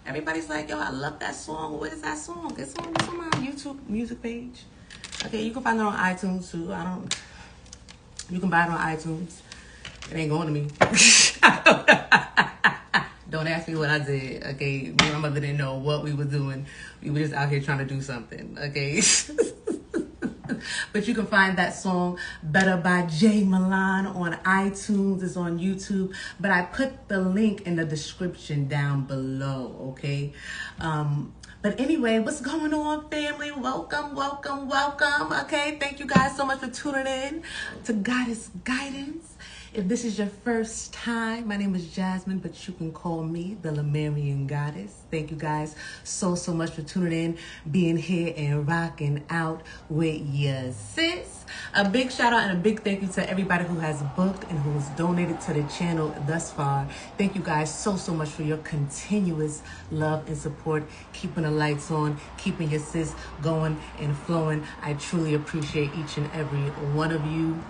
Everybody's like, yo, I love that song. What is that song? It's on my YouTube music page. Okay, you can find it on iTunes too. You can buy it on iTunes. It ain't going to me. Don't ask me what I did. Okay, me and my mother didn't know what we were doing. We were just out here trying to do something. Okay. But you can find that song Better by J Milan on iTunes. It's on YouTube. But I put the link in the description down below, okay? But anyway, what's going on, family? Welcome, welcome, welcome. Okay, thank you guys so much for tuning in to Goddess Guidance. If this is your first time, my name is Jasmine, but you can call me the Lemurian Goddess. Thank you guys so much for tuning in, being here and rocking out with your sis. A big shout out and a big thank you to everybody who has booked and who has donated to the channel thus far. Thank you guys so much for your continuous love and support, keeping the lights on, keeping your sis going and flowing. I truly appreciate each and every one of you.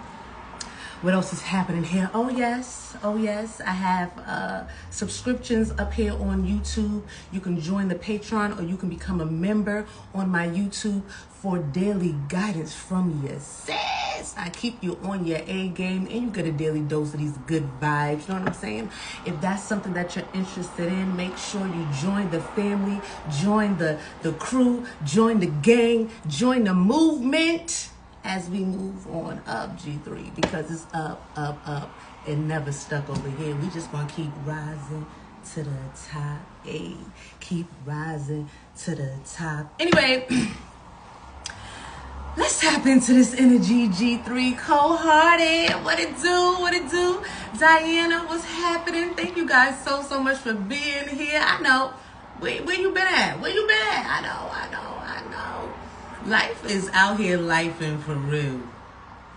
What else is happening here? Oh yes, I have subscriptions up here on YouTube. You can join the Patreon or you can become a member on my YouTube for daily guidance from your sis. I keep you on your A game and you get a daily dose of these good vibes. You know what I'm saying? If that's something that you're interested in, make sure you join the family, join the crew, join the gang, join the movement. As we move on up, G3, because it's up, and never stuck over here. We just gonna keep rising to the top, keep rising to the top. Anyway, let's tap into this energy, G3, cold-hearted. What it do? Diana, what's happening? Thank you guys so much for being here. I know, where you been at? I know. Life is out here lifing for real.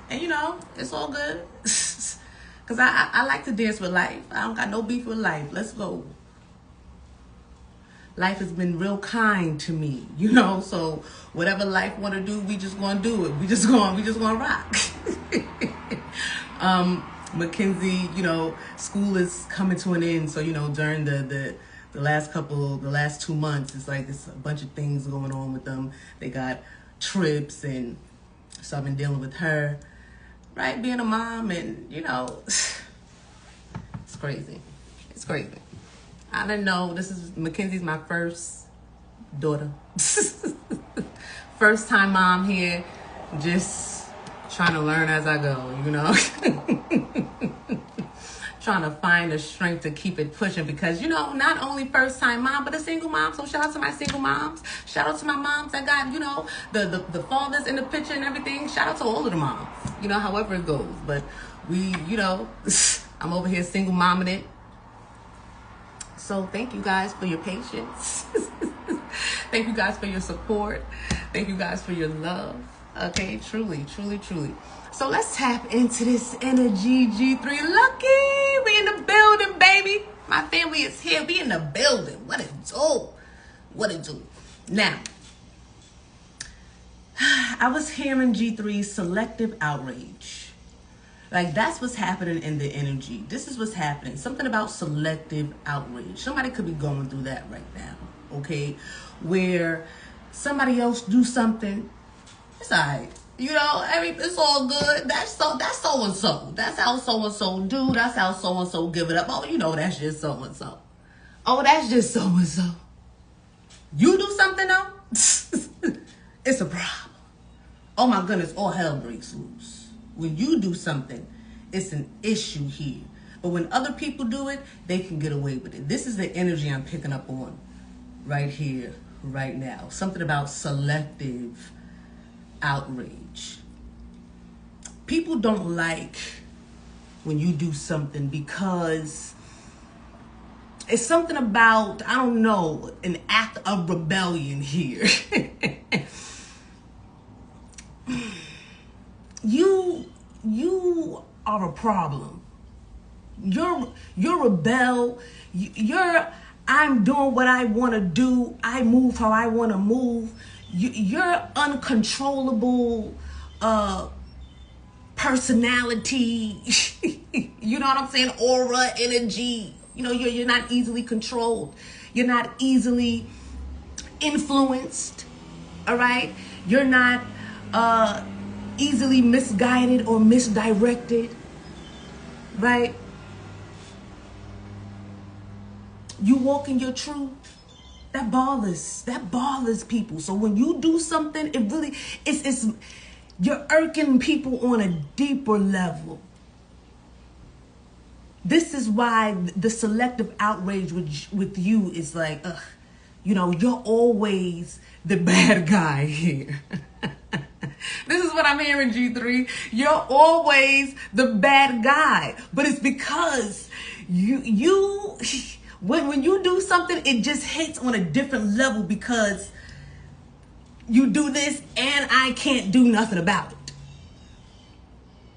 And you know, it's all good. Because I like to dance with life. I don't got no beef with life. Let's go. Life has been real kind to me, you know. So whatever life want to do, we just gonna do it. We just gonna rock. Mackenzie, you know, school is coming to an end. So, you know, during the last 2 months, it's like it's a bunch of things going on with them. They got trips, and so I've been dealing with her. right? Being a mom, and you know, it's crazy. It's crazy. I didn't know. This is Mackenzie's my first daughter. First time mom here. Just trying to learn as I go, you know. Trying to find the strength to keep it pushing, because, you know, not only first time mom, but a single mom. So shout out to my single moms. Shout out to my moms that got, you know, the fathers in the picture and everything. Shout out to all of the moms, you know, however it goes. But we, you know, I'm over here single momming it. So thank you guys for your patience. Thank you guys for your support. Thank you guys for your love. Okay, truly, truly, truly. So let's tap into this energy, G3. Lucky, we in the building, baby. My family is here. We in the building. What it do? What it do? Now, I was hearing G3 selective outrage. Like, that's what's happening in the energy. This is what's happening. Something about selective outrage. Somebody could be going through that right now, okay? Where somebody else do something, it's all right. You know, it's all good. That's so-and-so. That's how so-and-so do. That's how so-and-so give it up. Oh, you know, that's just so-and-so. Oh, that's just so-and-so. You do something, though, it's a problem. Oh, my goodness, all hell breaks loose. When you do something, it's an issue here. But when other people do it, they can get away with it. This is the energy I'm picking up on right here, right now. Something about selective outrage. People don't like when you do something because it's something about, I don't know, an act of rebellion here. You are a problem. You're rebel. I'm doing what I want to do. I move how I want to move. You're uncontrollable personality. You know what I'm saying? Aura, energy. You know, you're not easily controlled. You're not easily influenced. All right? You're not easily misguided or misdirected. Right? You walk in your truth. That bothers people. So when you do something, it really, it's you're irking people on a deeper level. This is why the selective outrage with you is like, you know, you're always the bad guy here. This is what I'm hearing, G3. You're always the bad guy. But it's because when you do something, it just hits on a different level because you do this and I can't do nothing about it.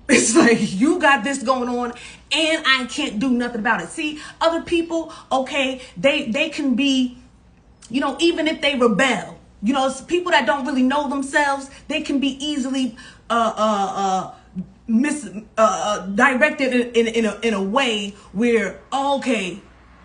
It's like you got this going on and I can't do nothing about it. See, other people, okay, they can be, you know, even if they rebel, you know, it's people that don't really know themselves, they can be easily directed in a way where, okay,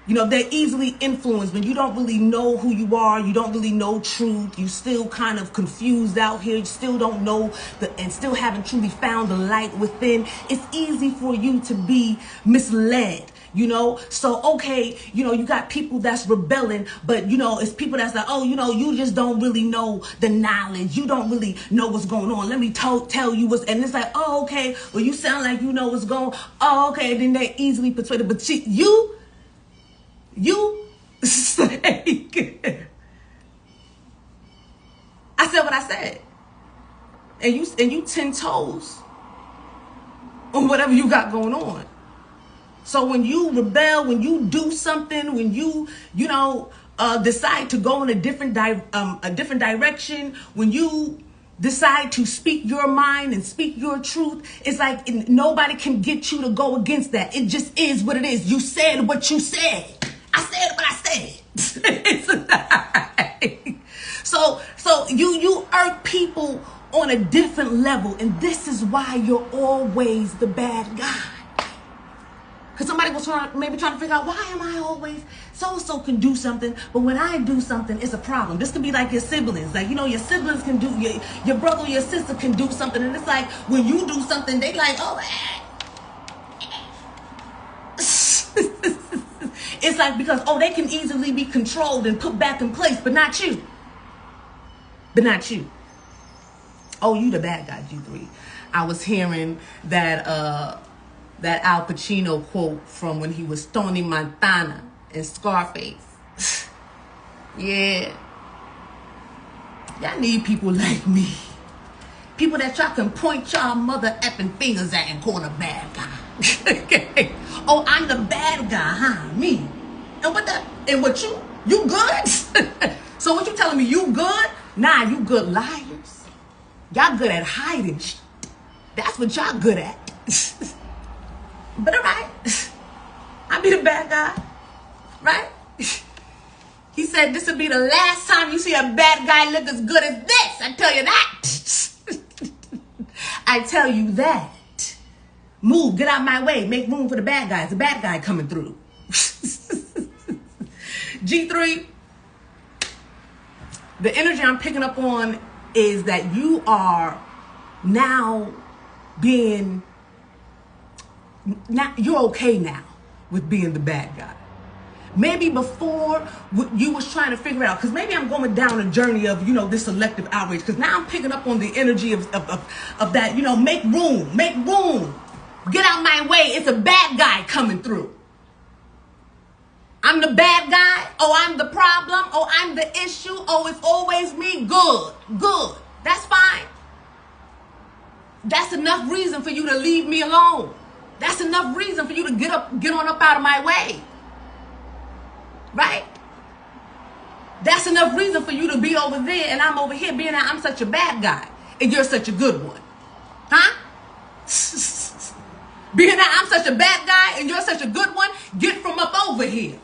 you know, they're easily influenced when you don't really know who you are. You don't really know truth. You still kind of confused out here. You still don't know and still haven't truly found the light within. It's easy for you to be misled, you know? So, okay, you know, you got people that's rebelling, but, you know, it's people that's like, oh, you know, you just don't really know the knowledge. You don't really know what's going on. Let me tell you what's, and it's like, oh, okay, well, you sound like you know what's going on. Oh, okay, then they're easily persuaded. But you say, I said what I said, and you 10 toes on whatever you got going on. So when you rebel, when you do something, when you know decide to go in a different direction, when you decide to speak your mind and speak your truth, it's like nobody can get you to go against that. It just is what it is. You said what you said. I said what I said. So you irk people on a different level, and this is why you're always the bad guy. Because somebody was maybe trying to figure out, why am I always, so-and-so can do something, but when I do something, it's a problem. This could be like your siblings. Like, you know, your siblings can do, your brother or your sister can do something, and it's like, when you do something, they like, oh, it's like, because, oh, they can easily be controlled and put back in place, but not you. But not you. Oh, you the bad guy, G3. I was hearing that Al Pacino quote from when he was Tony Montana in Scarface. Yeah. Y'all need people like me. People that y'all can point y'all mother effing fingers at and call a bad guy. Okay. Oh, I'm the bad guy, huh? Me. And what you good? So what you telling me, you good? Nah, you good liars. Y'all good at hiding shit. That's what y'all good at. But all right, I be the bad guy, right? He said this will be the last time you see a bad guy look as good as this. I tell you that. I tell you that. Move, get out my way, make room for the bad guy. It's a bad guy coming through. G3, the energy I'm picking up on is that you are now being, you're okay now with being the bad guy. Maybe before you was trying to figure it out, because maybe I'm going down a journey of, you know, this selective outrage, because now I'm picking up on the energy of that, you know, make room, get out my way, it's a bad guy coming through. I'm the bad guy, oh, I'm the problem, oh, I'm the issue, oh, it's always me, good, that's fine. That's enough reason for you to leave me alone. That's enough reason for you to get on up out of my way. Right? That's enough reason for you to be over there and I'm over here being that I'm such a bad guy and you're such a good one. Huh? Being that I'm such a bad guy and you're such a good one, get from up over here.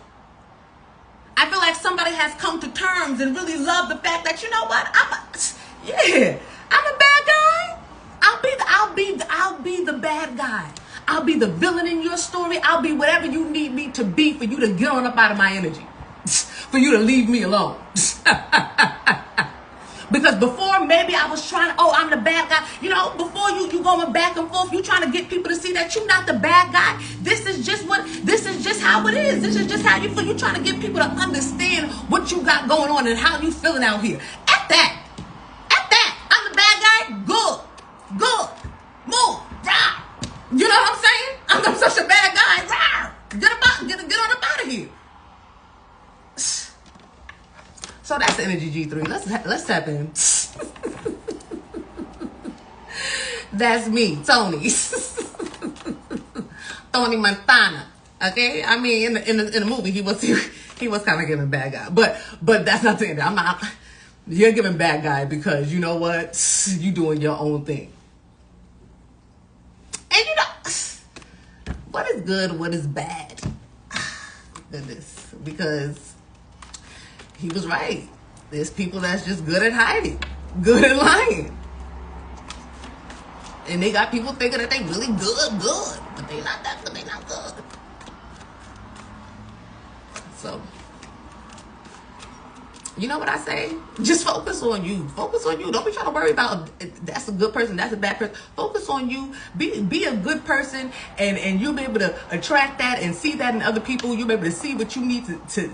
I feel like somebody has come to terms and really love the fact that, you know what, I'm a bad guy. I'll be the bad guy. I'll be the villain in your story. I'll be whatever you need me to be for you to get on up out of my energy. For you to leave me alone. Because before, maybe I was trying to, oh, I'm the bad guy. You know, before you going back and forth, you trying to get people to see that you're not the bad guy. This is just how it is. This is just how you feel. You trying to get people to understand what you got going on and how you feeling out here. At that, I'm the bad guy. Good. Move. Rah. You know what I'm saying? I'm such a bad guy. Rah. Get on up out of here. So that's the energy, G3. Let's tap in. That's me, Tony. Tony Montana. Okay, I mean, in the movie, he was kind of giving bad guy, but that's not the end. I'm not. You're giving bad guy because you know what? You doing your own thing. And you know, what is good, what is bad? Goodness, because he was right. There's people that's just good at hiding, good at lying. And they got people thinking that they really good, but they not that, but they not good. So, you know what I say? Just focus on you. Focus on you. Don't be trying to worry about that's a good person, that's a bad person. Focus on you. Be a good person, and you'll be able to attract that and see that in other people. You'll be able to see what you need to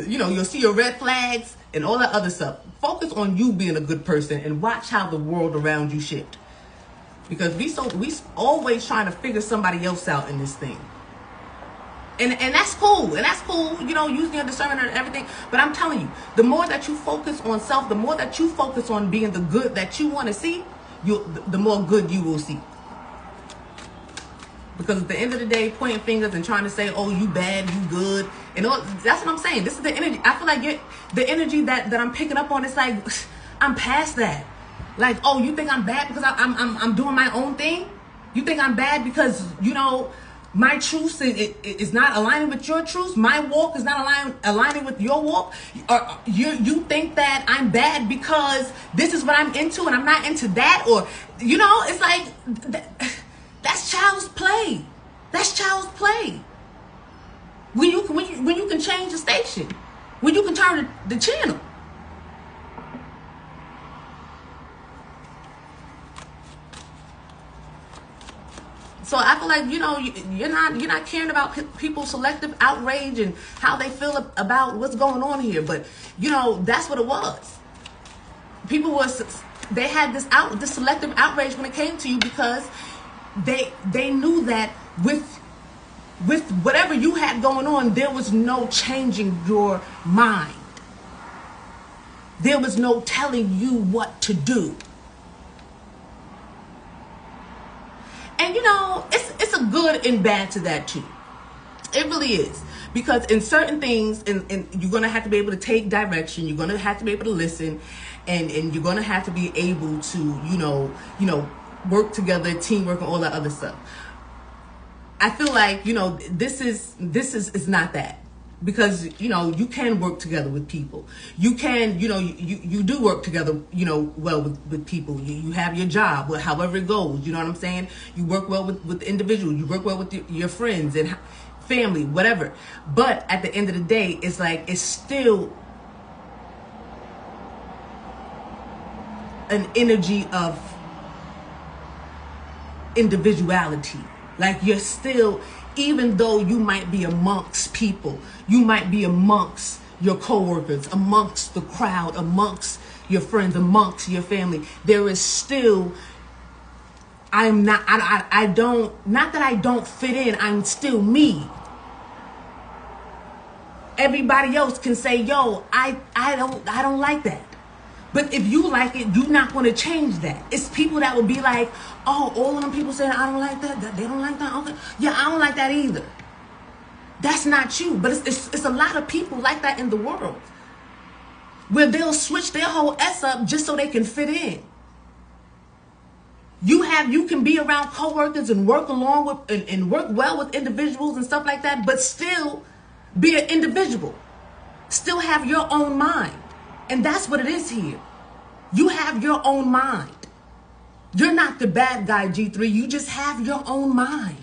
you know, you'll see your red flags and all that other stuff. Focus on you being a good person and watch how the world around you shift. Because we always trying to figure somebody else out in this thing. And that's cool. And that's cool, you know, using your discernment and everything. But I'm telling you, the more that you focus on self, the more that you focus on being the good that you want to see, the more good you will see. Because at the end of the day, pointing fingers and trying to say, oh, you bad, you good, and all, that's what I'm saying. This is the energy. I feel like the energy that I'm picking up on, it's like, I'm past that. Like, oh, you think I'm bad because I'm doing my own thing? You think I'm bad because, you know, my truth is not aligning with your truth. My walk is not aligning with your walk. Or you think that I'm bad because this is what I'm into and I'm not into that. Or, you know, it's like, that's child's play. That's child's play. When you can change the station, when you can turn the channel. So I feel like, you're not caring about people's selective outrage and how they feel about what's going on here. But that's what it was. People they had this selective outrage when it came to you, because they knew that with whatever you had going on, there was no changing your mind. There was no telling you what to do. And it's a good and bad to that too. It really is. Because in certain things, and you're going to have to be able to take direction. You're going to have to be able to listen. And you're going to have to be able to, work together, teamwork, and all that other stuff. I feel like, this is not that. Because, you can work together with people. You can, you do work together, well with people. You have your job, however it goes. You know what I'm saying? You work well with individuals. You work well with your friends and family, whatever. But at the end of the day, it's like, it's still an energy of individuality. Like, you're still, even though you might be amongst people, you might be amongst your coworkers, amongst the crowd, amongst your friends, amongst your family, there is still, not that I don't fit in, I'm still me. Everybody else can say, yo, I don't like that. But if you like it, you're not going to change that. It's people that would be like, oh, all of them people saying, I don't like that. They don't like that. Okay. Yeah, I don't like that either. That's not you. But it's a lot of people like that in the world, where they'll switch their whole S up just so they can fit in. You can be around coworkers and work along with and work well with individuals and stuff like that, but still be an individual. Still have your own mind. And that's what it is here. You have your own mind. You're not the bad guy, G3. You just have your own mind.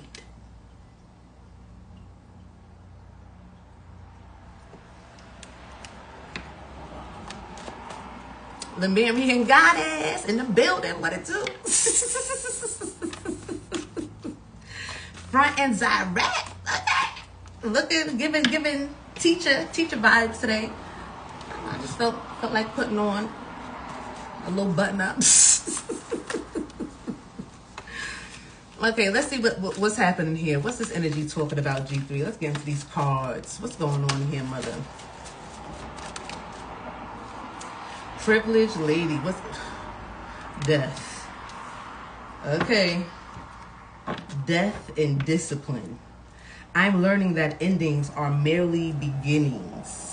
Lemurian goddess in the building. What it do? Front and direct. Okay. Looking, giving teacher vibes today. I just felt like putting on a little button up. Okay, let's see what's happening here. What's this energy talking about, G3? Let's get into these cards. What's going on here, mother? Privileged lady. What's death? Okay. Death and discipline. I'm learning that endings are merely beginnings.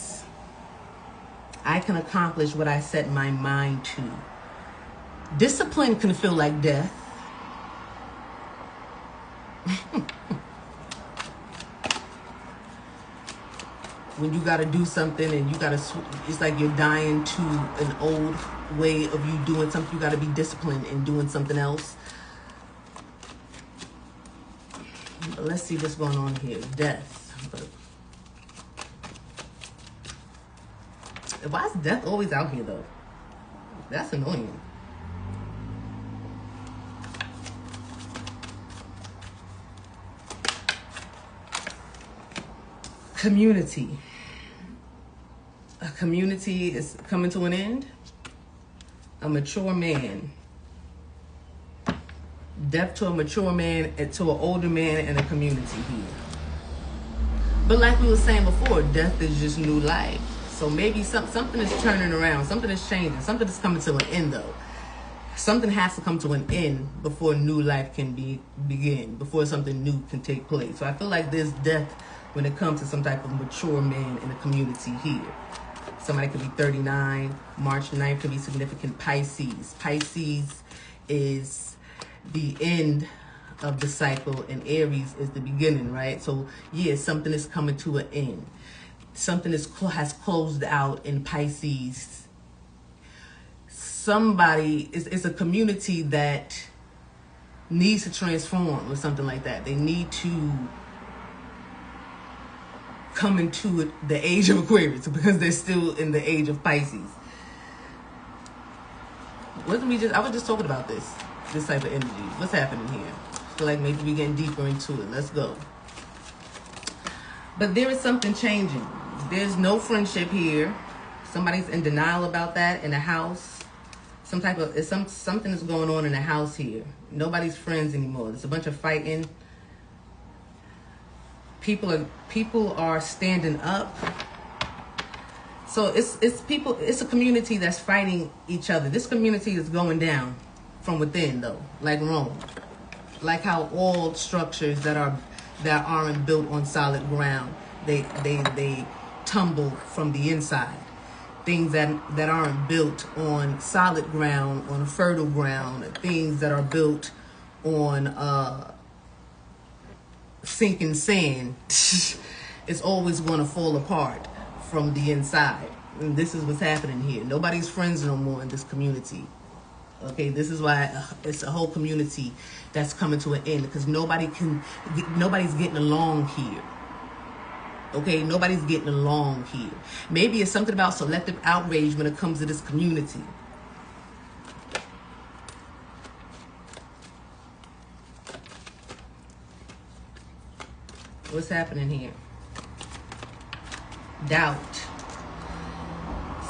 I can accomplish what I set my mind to. Discipline can feel like death. When you got to do something and you got to, it's like you're dying to an old way of you doing something. You got to be disciplined in doing something else. But let's see what's going on here. Death. Why is death always out here, though? That's annoying. Community. A community is coming to an end. A mature man. Death to a mature man and to an older man in a community here. But like we were saying before, death is just new life. So maybe something is turning around. Something is changing. Something is coming to an end, though. Something has to come to an end before new life can begin. Before something new can take place. So I feel like there's death when it comes to some type of mature man in the community here. Somebody could be 39. March 9th could be significant Pisces. Pisces is the end of the cycle, and Aries is the beginning, right? So, yeah, something is coming to an end. Something has closed out in Pisces. Somebody, it's a community that needs to transform or something like that. They need to come into the age of Aquarius because they're still in the age of Pisces. I was just talking about this type of energy. What's happening here? I feel like maybe we're getting deeper into it. Let's go. But there is something changing. There's no friendship here. Somebody's in denial about that in the house. Something is going on in the house here. Nobody's friends anymore. There's a bunch of fighting. People are standing up. So it's a community that's fighting each other. This community is going down from within, though, like Rome. Like how all structures that aren't built on solid ground, they tumble from the inside. Things that aren't built on solid ground, on fertile ground, things that are built on sinking sand, it's always going to fall apart from the inside. And this is what's happening here. Nobody's friends no more in this community. Okay, this is why it's a whole community that's coming to an end, because nobody's getting along here. Okay, nobody's getting along here. Maybe it's something about selective outrage when it comes to this community. What's happening here? Doubt.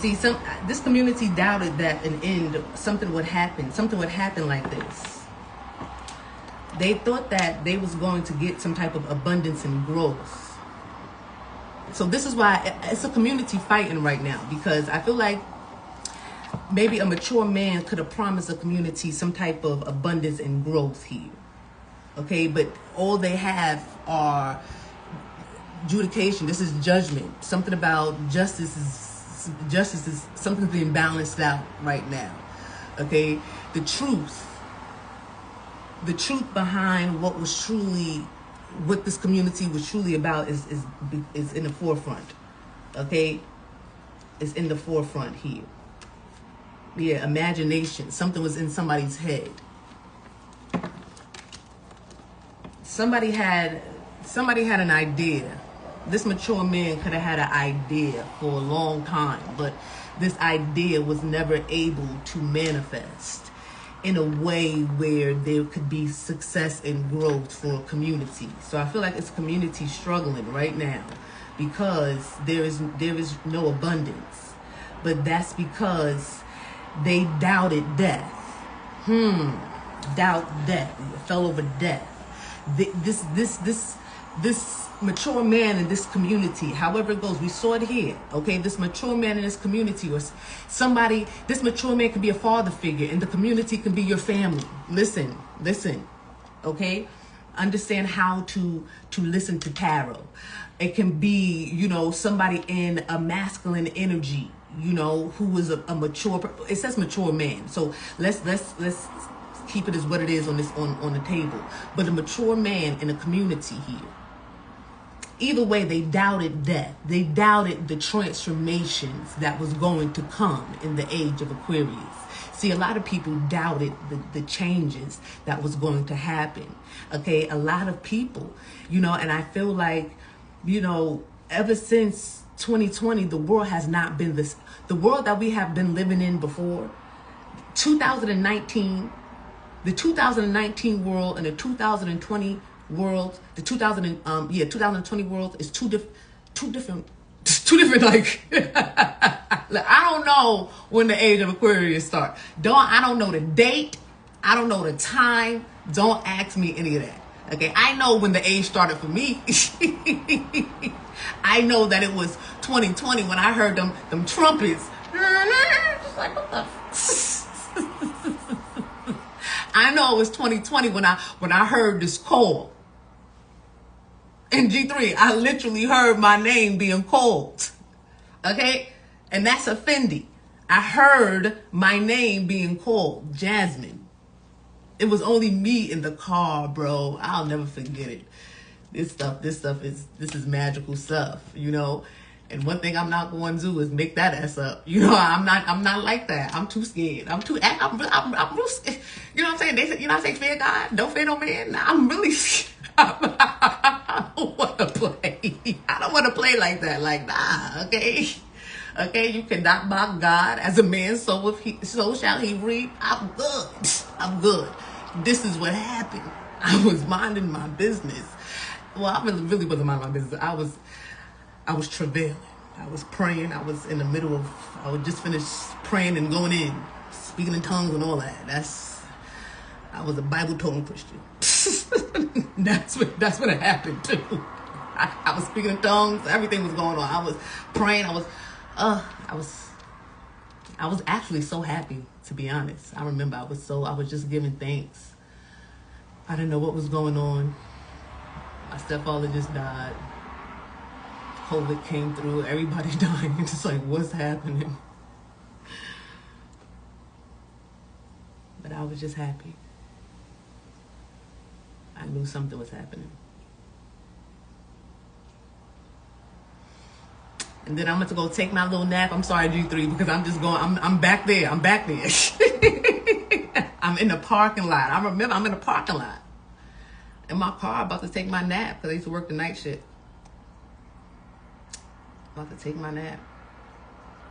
See, this community doubted that an end, something would happen like this. They thought that they was going to get some type of abundance and growth. So this is why it's a community fighting right now, because I feel like maybe a mature man could have promised a community some type of abundance and growth here. Okay, but all they have are adjudication. This is judgment. Something about justice is something's being balanced out right now. Okay, the truth behind what this community was truly about is in the forefront. Okay, it's in the forefront here. Yeah, imagination. Something was in somebody's head. Somebody had an idea. This mature man could have had an idea for a long time, but this idea was never able to manifest in a way where there could be success and growth for a community. So I feel like it's a community struggling right now because there is no abundance. But that's because they doubted death. Doubt death. It fell over death. This mature man in this community, however it goes, we saw it here. Okay, this mature man in this community, or somebody, this mature man could be a father figure, and the community can be your family. Listen. Okay, understand how to listen to tarot. It can be, somebody in a masculine energy, who is a mature. It says mature man, so let's keep it as what it is on the table. But a mature man in a community here. Either way, they doubted death. They doubted the transformations that was going to come in the age of Aquarius. See, a lot of people doubted the changes that was going to happen. Okay, a lot of people, and I feel like, ever since 2020, the world has not been this. The world that we have been living in before, 2019, the 2019 world and the 2020 world, the 2020 world is two different like I don't know when the age of Aquarius starts. I don't know the date, I don't know the time. Don't ask me any of that. Okay, I know when the age started for me. I know that it was 2020 when I heard them trumpets. Just like, what the I know it was 2020 when I heard this call. In G3, I literally heard my name being called. Okay? And that's a Fendi. I heard my name being called, Jasmine. It was only me in the car, bro. I'll never forget it. This is magical stuff, And one thing I'm not going to do is make that ass up. You know, I'm not like that. I'm too scared. I'm real scared. You know what I'm saying? They say, you know what I'm saying? Fear God, don't fear no man. I'm really scared. I don't want to play. I don't want to play like that. Like, nah, okay? Okay, you cannot mock God. As a man, so shall he reap. I'm good. I'm good. This is what happened. I was minding my business. Well, I really wasn't minding my business. I was travailing. I was praying. I was in the middle of, I would just finish praying and going in, speaking in tongues and all that. I was a Bible-toting Christian. That's what happened too. I was speaking in tongues. Everything was going on. I was praying. I was actually so happy, to be honest. I remember I was just giving thanks. I didn't know what was going on. My stepfather just died. COVID came through, everybody dying. It's like, what's happening? But I was just happy. I knew something was happening. And then I'm going to go take my little nap. I'm sorry, G3, because I'm back there. I'm back there. I'm in the parking lot. I remember I'm in the parking lot. In my car, about to take my nap, because I used to work the night shift. About to take my nap,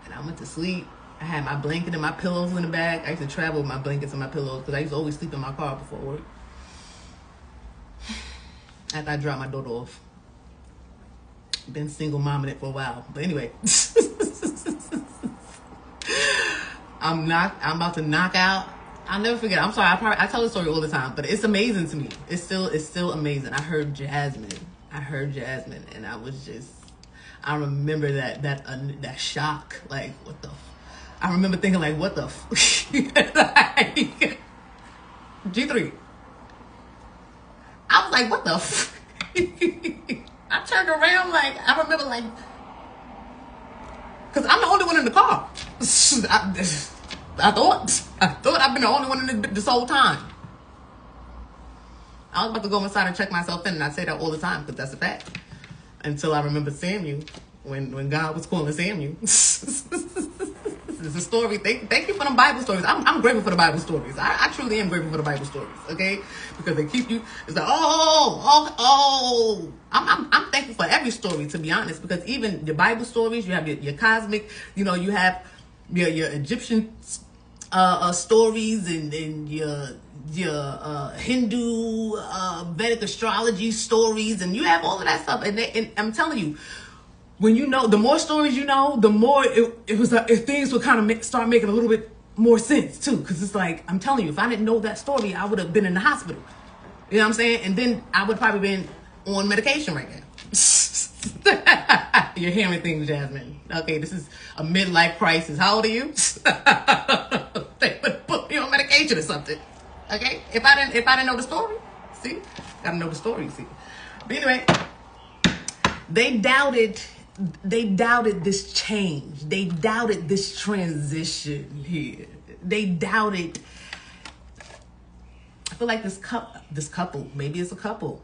and I went to sleep. I had my blanket and my pillows in the bag. I used to travel with my blankets and my pillows because I used to always sleep in my car before work. After I dropped my daughter off. Been single momming it for a while, but anyway. I'm about to knock out. I'll never forget. I'm sorry. I tell the story all the time, but it's amazing to me. It's still amazing. I heard Jasmine, and I remember that shock. Like, what the? I remember thinking, like, what the? Like, G3. I was like, what the? I turned around, like, I remember, like, because I'm the only one in the car. I thought I've been the only one in this whole time. I was about to go inside and check myself in, and I say that all the time because that's a fact. Until I remember Samuel, when God was calling Samuel. It's a story. Thank you for the Bible stories. I'm grateful for the Bible stories. I truly am grateful for the Bible stories. Okay, because they keep you. It's like I'm thankful for every story, to be honest. Because even the Bible stories, you have your cosmic. You know, you have your Egyptian stories and your Hindu Vedic astrology stories, and you have all of that stuff. And I'm telling you, when you know, the more stories you know, the more it was if things would kind of start making a little bit more sense too. Because it's like, I'm telling you, if I didn't know that story, I would have been in the hospital. You know what I'm saying? And then I would probably been on medication right now. You're hearing things, Jasmine. Okay, this is a midlife crisis. How old are you? They would put me on medication or something. Okay, if I didn't know the story, see, gotta know the story. See, but anyway, they doubted this change. They doubted this transition here. They doubted. I feel like this couple, maybe it's a couple,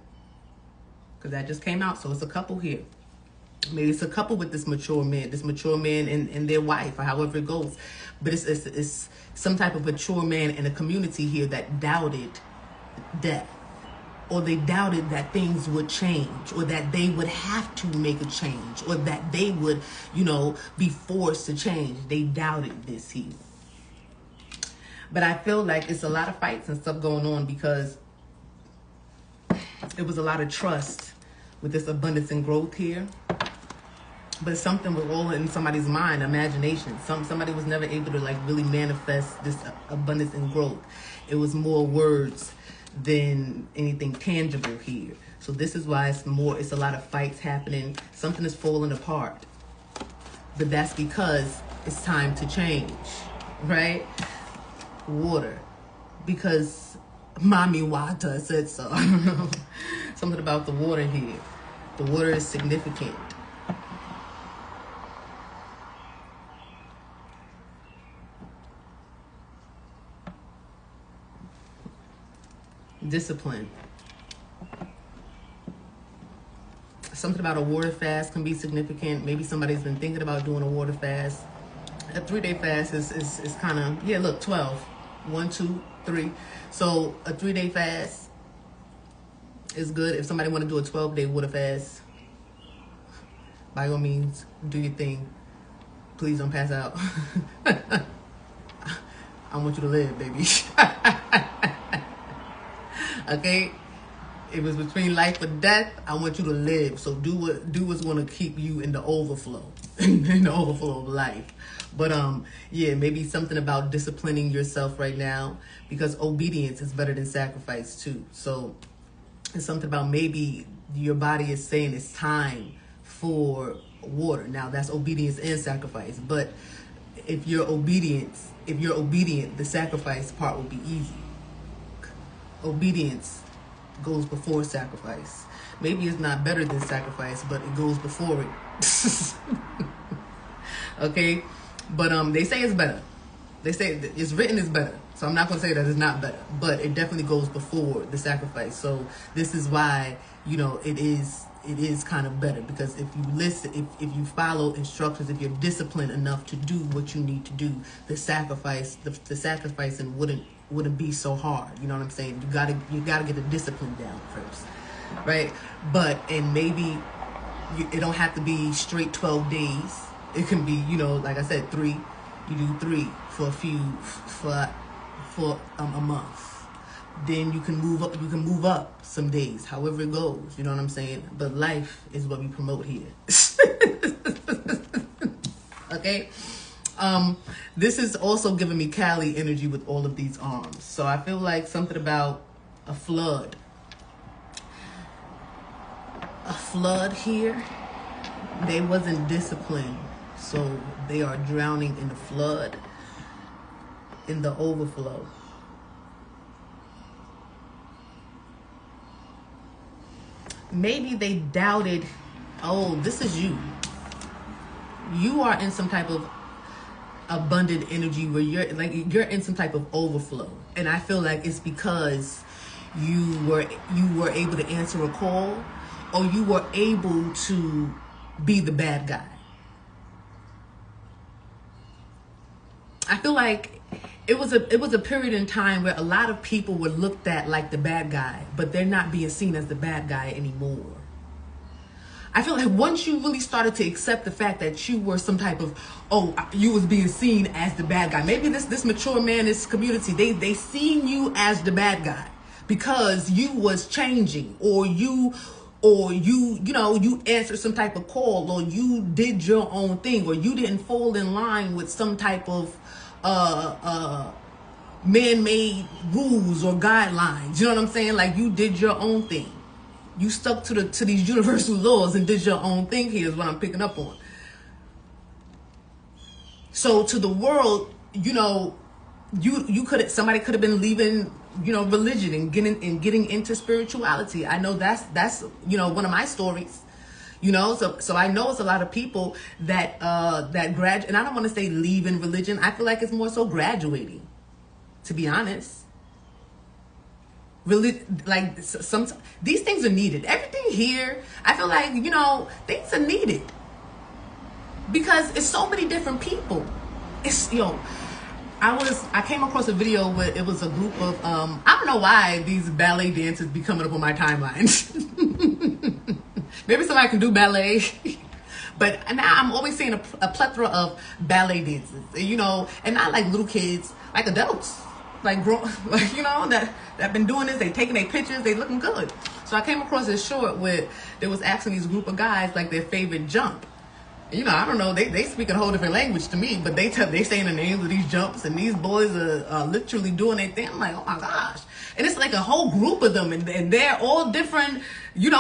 because that just came out, so it's a couple here. Maybe it's a couple with this mature man and their wife, or however it goes. But it's some type of mature man in a community here that doubted death, or they doubted that things would change, or that they would have to make a change, or that they would, be forced to change. They doubted this here. But I feel like it's a lot of fights and stuff going on because it was a lot of trust with this abundance and growth here. But something was all in somebody's mind, imagination. Somebody was never able to really manifest this abundance and growth. It was more words than anything tangible here. So this is why it's a lot of fights happening. Something is falling apart. But that's because it's time to change, right? Water. Because Mommy Wata said so. Something about the water here. The water is significant. Discipline. something about a water fast can be significant. Maybe somebody's been thinking about doing a water fast. A 3-day fast is kind of, yeah, look, 12. 1, 2, 3. So a 3-day fast is good. If somebody want to do a 12-day water fast, by all means, do your thing. Please don't pass out. I want you to live, baby. Okay? If it's between life or death, I want you to live. So do what's going to keep you in the overflow, in the overflow of life. But yeah, maybe something about disciplining yourself right now, because obedience is better than sacrifice too. So it's something about maybe your body is saying it's time for water. Now that's obedience and sacrifice. But if you're obedient, the sacrifice part will be easy. Obedience goes before sacrifice. Maybe it's not better than sacrifice, but it goes before it. Okay? But they say it's better. They say it's written is better. So I'm not going to say that it's not better, but it definitely goes before the sacrifice. So this is why, you know, it is kind of better, because if you listen, if you follow instructions, if you're disciplined enough to do what you need to do, the sacrificing wouldn't be so hard. You know what I'm saying? You gotta get the discipline down first, right? But and maybe it don't have to be straight 12 days. It can be, you know, like I said, 3. You do 3 for a month. Then you can move up. You can move up some days, however it goes. You know what I'm saying? But life is what we promote here. Okay. This is also giving me Cali energy with all of these arms. So I feel like something about a flood. A flood here. They wasn't disciplined, so they are drowning in the flood, in the overflow. Maybe they doubted, oh, this is you. You are in some type of abundant energy where you're in some type of overflow. And I feel like it's because you were able to answer a call, or you were able to be the bad guy. I feel like it was a period in time where a lot of people were looked at like the bad guy, but they're not being seen as the bad guy anymore. I feel like once you really started to accept the fact that you were some type of, you was being seen as the bad guy. Maybe this mature man, this community, they seen you as the bad guy because you was changing, or you answered some type of call, or you did your own thing, or you didn't fall in line with some type of man-made rules or guidelines. You know what I'm saying? Like, you did your own thing. You stuck to these universal laws and did your own thing. Here is what I'm picking up on. So to the world, somebody could have been leaving, religion and getting into spirituality. I know that's one of my stories. So I know it's a lot of people that graduate, and I don't want to say leaving religion. I feel like it's more so graduating, to be honest. Really, like, these things are needed. Everything here, I feel like, things are needed, because it's so many different people. I came across a video where it was a group of, I don't know why these ballet dancers be coming up on my timeline. Maybe somebody can do ballet. But now I'm always seeing a plethora of ballet dancers, and not like little kids, like adults, that been doing this. They taking their pictures, they looking good. So I came across this short where they was asking these group of guys like their favorite jump. I don't know, they speak a whole different language to me, but they saying the names of these jumps, and these boys are literally doing their thing. I'm like, oh my gosh. And it's like a whole group of them, and they're all different,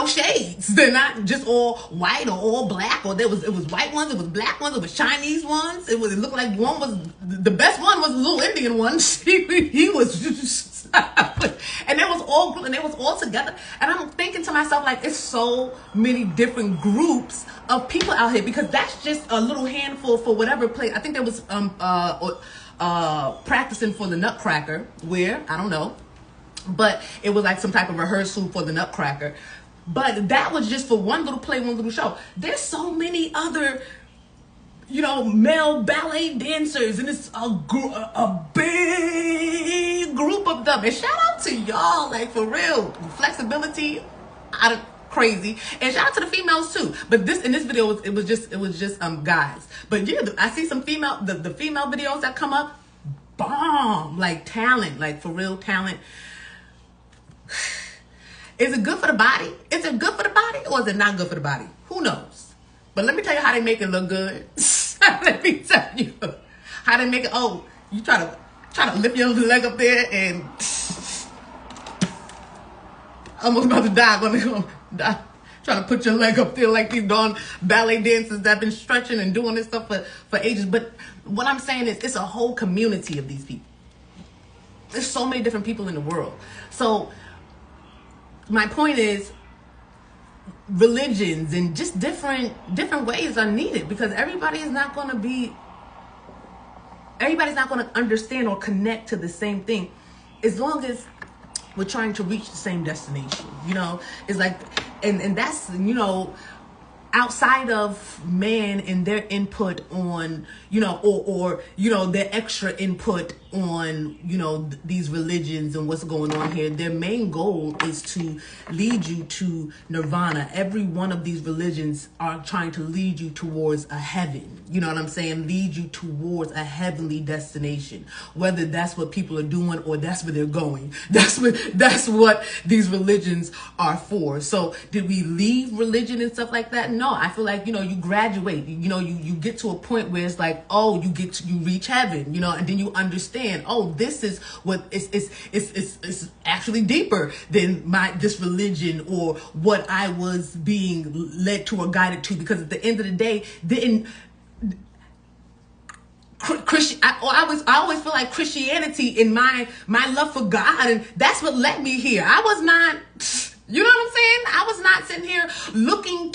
shades. They're not just all white or all black, or it was white ones, it was black ones, it was Chinese ones. It looked like one was, the best one was a little Indian one. He was and they was all together. And I'm thinking to myself, like, it's so many different groups of people out here, because that's just a little handful for whatever place. I think there was practicing for the Nutcracker, where I don't know, but it was like some type of rehearsal for the Nutcracker. But that was just for one little play, one little show. There's so many other, male ballet dancers, and it's a big group of them. And shout out to y'all, like, for real, flexibility, out of crazy. And shout out to the females too. But in this video, it was just guys. But yeah, I see some the female videos that come up, bomb, like talent, like for real talent. Is it good for the body? Is it good for the body, or is it not good for the body? Who knows? But let me tell you how they make it look good. Let me tell you how they make it. Oh, you try to lift your leg up there and almost about to die. Gonna die. Trying to put your leg up there like these darn ballet dancers that have been stretching and doing this stuff for ages. But what I'm saying is, it's a whole community of these people. There's so many different people in the world. So my point is, religions and just different ways are needed, because everybody's not going to understand or connect to the same thing, as long as we're trying to reach the same destination. It's like, and that's, outside of man and their input on, or their extra input on, these religions and what's going on here. Their main goal is to lead you to nirvana. Every one of these religions are trying to lead you towards a heaven. You know what I'm saying? Lead you towards a heavenly destination. Whether that's what people are doing or that's where they're going. That's what these religions are for. So did we leave religion and stuff like that? No, I feel like, you graduate, you get to a point where it's like, oh, you reach heaven, and then you understand, oh, this is what it's actually deeper than this religion or what I was being led to or guided to. Because at the end of the day, I always feel like Christianity in my love for God, and that's what led me here. I was not, you know what I'm saying? I was not sitting here looking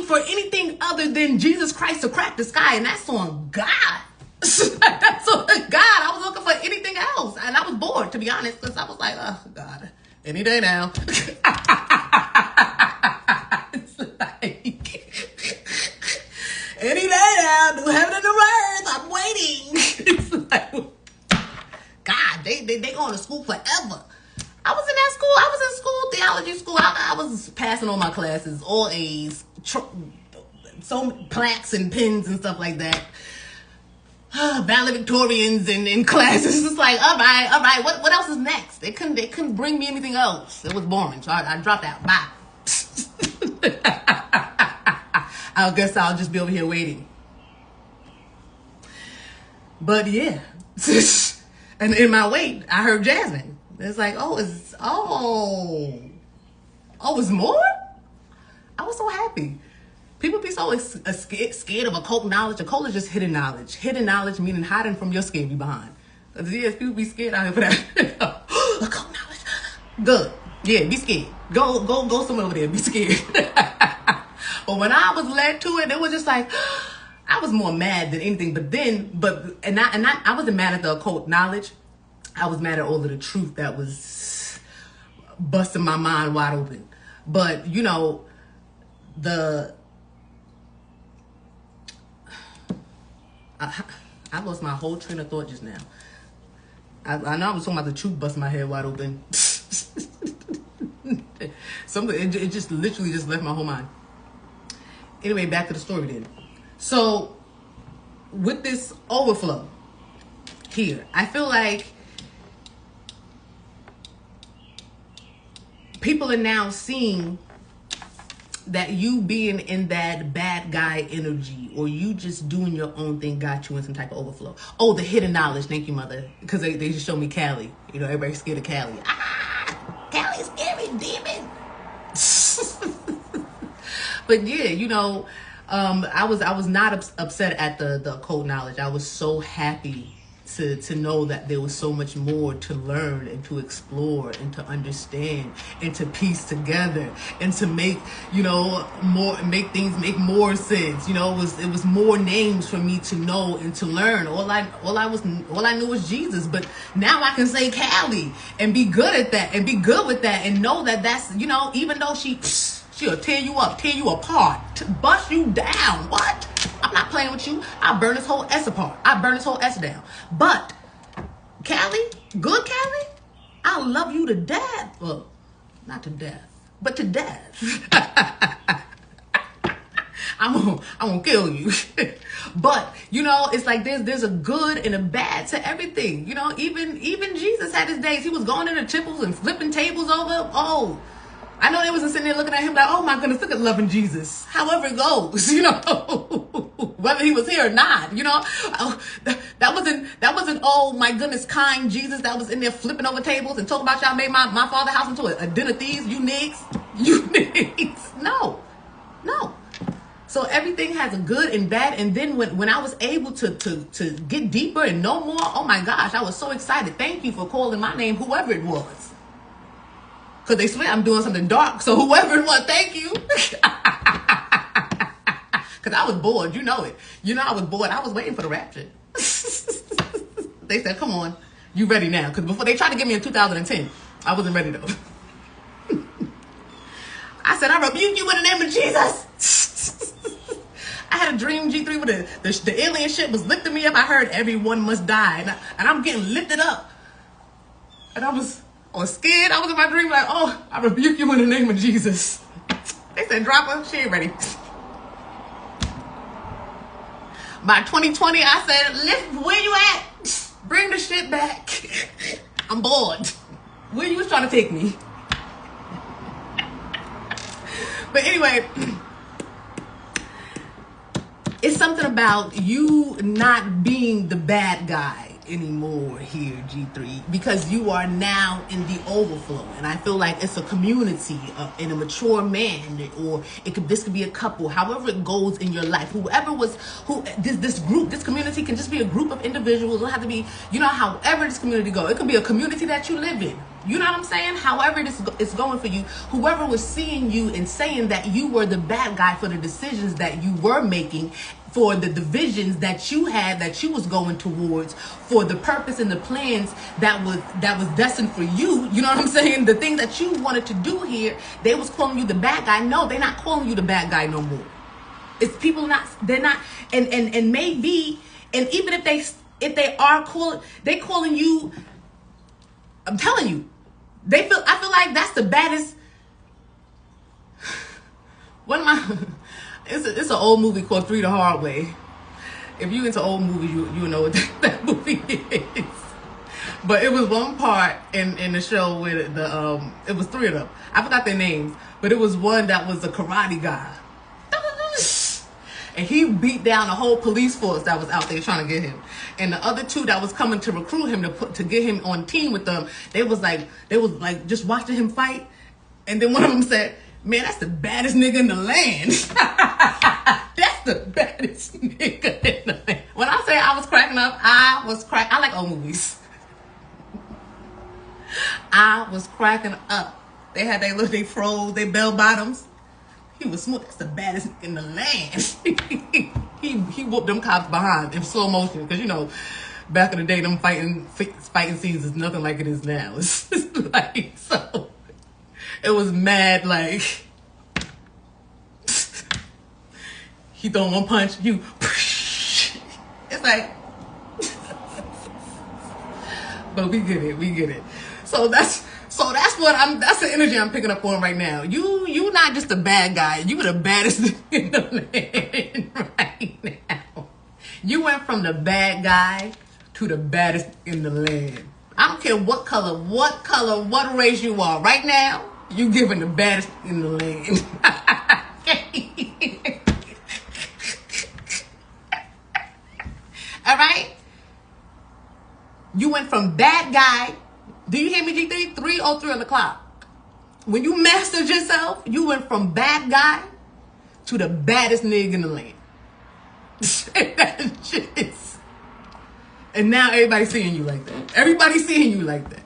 for anything other than Jesus Christ to crack the sky, and that's on God. That's on God. I was looking for anything else, and I was bored, to be honest, because I was like, oh God, any day now. It's like, any day now, new heaven and new earth, I'm waiting. It's like, God, they going to school forever. I was in that school. I was in school, theology school. I was passing all my classes, all A's, so plaques and pins and stuff like that. Valedictorians in classes. It's like, all right. What else is next? They couldn't bring me anything else. It was boring, so I dropped out. Bye. I guess I'll just be over here waiting. But yeah, and in my wait, I heard Jasmine. It's like, it's more? I was so happy. People be so scared of occult knowledge. Occult is just hidden knowledge. Hidden knowledge meaning hiding from your scary behind. Yes, people be scared out here for that. Occult knowledge. Good. Yeah, be scared. Go somewhere over there. Be scared. But when I was led to it was just like, I was more mad than anything. I wasn't mad at the occult knowledge. I was mad at all of the truth that was busting my mind wide open. But, I lost my whole train of thought just now. I know I was talking about the truth busting my head wide open. It just literally just left my whole mind. Anyway, back to the story then. So, with this overflow here, I feel like people are now seeing that you being in that bad guy energy, or you just doing your own thing, got you in some type of overflow. Oh, the hidden knowledge. Thank you, mother. Because they just showed me Callie. Everybody's scared of Callie. Callie's scary demon. But yeah, I was not upset at the occult knowledge. I was so happy to know that there was so much more to learn and to explore and to understand and to piece together and to make, you know, make things make more sense. You know, it was more names for me to know and to learn. All I knew was Jesus, but now I can say Callie and be good at that and be good with that and know that that's, you know, even though she'll tear you up, tear you apart, bust you down. What? I'm not playing with you. I'll burn this whole S apart. I'll burn this whole S down. But Callie, good Callie, I'll love you to death. Well, not to death, but to death. I'm gonna kill you. But you know, it's like there's a good and a bad to everything. You know, even Jesus had his days. He was going into temples and flipping tables over. Oh, I know they wasn't sitting there looking at him like, oh my goodness, look at loving Jesus. However it goes, you know, whether he was here or not, you know, that wasn't oh my goodness, kind Jesus that was in there flipping over tables and talking about y'all made my father's house into a den of thieves. You niggas. No. So everything has a good and bad. And then when I was able to get deeper and know more, oh my gosh, I was so excited. Thank you for calling my name, whoever it was. Because they swear I'm doing something dark. So whoever it was, thank you. Because I was bored. You know it. You know I was bored. I was waiting for the rapture. They said, come on. You ready now? Because before they tried to get me in 2010. I wasn't ready though. I said, I rebuke you in the name of Jesus. I had a dream, G3, where the alien ship was lifting me up. I heard everyone must die. And I'm getting lifted up. And I was scared. I was in my dream like, oh, I rebuke you in the name of Jesus. They said, drop her. She ain't ready. By 2020, I said, lift, where you at? Bring the shit back. I'm bored. Where you was trying to take me? But anyway, it's something about you not being the bad guy anymore here, G3, because you are now in the overflow, and I feel like it's a community and a mature man, or this could be a couple, however it goes in your life, this group, this community can just be a group of individuals. It don't have to be, you know, however this community go. It could be a community that you live in. You know what I'm saying? However it's going for you, whoever was seeing you and saying that you were the bad guy for the decisions that you were making, for the divisions that you had, that you was going towards, for the purpose and the plans that was destined for you. You know what I'm saying? The things that you wanted to do here, they was calling you the bad guy. No, they're not calling you the bad guy no more. It's people they're not, and maybe, and even if they are calling you, I'm telling you, I feel like that's the baddest. It's an old movie called Three the Hard Way. If you into old movies, you know what that movie is. But it was one part in the show where it was three of them. I forgot their names, but it was one that was a karate guy. And he beat down the whole police force that was out there trying to get him. And the other two that was coming to recruit him to get him on team with them, they was like just watching him fight. And then one of them said, man, that's the baddest nigga in the land. That's the baddest nigga in the land. When I say I was cracking up, I like old movies. I was cracking up. They had they froze, they bell bottoms. He was smooth. That's the baddest nigga in the land. he whooped them cops behind in slow motion. Because, you know, back in the day, them fighting scenes is nothing like it is now. It's like, so... It was mad, like, he throw one punch, it's like, but we get it. So that's the energy I'm picking up on right now. You not just a bad guy, you the baddest in the land right now. You went from the bad guy to the baddest in the land. I don't care what color, what race you are right now. You giving the baddest in the land. All right? You went from bad guy. Do you hear me, G3? 3:03 on the clock. When you mastered yourself, you went from bad guy to the baddest nigga in the land. That shit is... And now everybody's seeing you like that. Everybody's seeing you like that.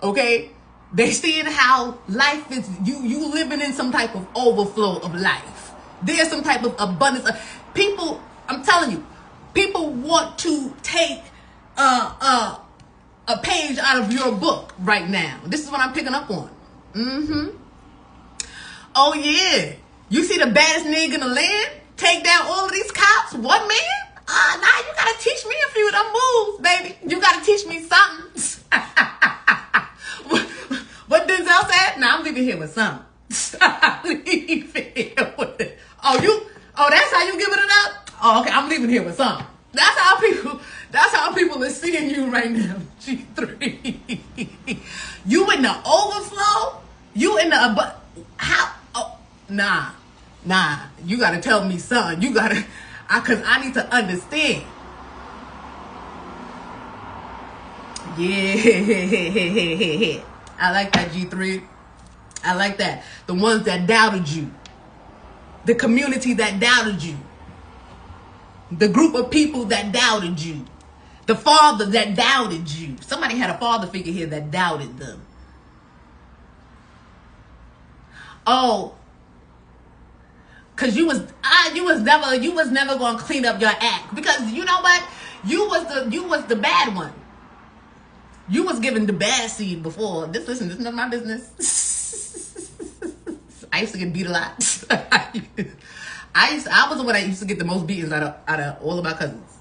Okay? They seeing how life is, you living in some type of overflow of life. There's some type of abundance. People, I'm telling you, people want to take a page out of your book right now. This is what I'm picking up on. Oh yeah. You see the baddest nigga in the land take down all of these cops? One man? Nah, you gotta teach me a few of them moves, baby. You gotta teach me something. What Denzel said? Nah, I'm leaving here with something. Leaving here with it. Oh, that's how you giving it up? Oh, okay, I'm leaving here with something. That's how people are seeing you right now, G3. You in the overflow? You in the, how? Oh, nah. You gotta tell me something. You gotta, cause I need to understand. Yeah. I like that, G3. I like that. The ones that doubted you. The community that doubted you. The group of people that doubted you. The father that doubted you. Somebody had a father figure here that doubted them. Oh, cause you was never gonna clean up your act, because you know what, you was the bad one. You was given the bad seed before. This is none of my business. I used to get beat a lot. I was the one that used to get the most beatings out of all of my cousins.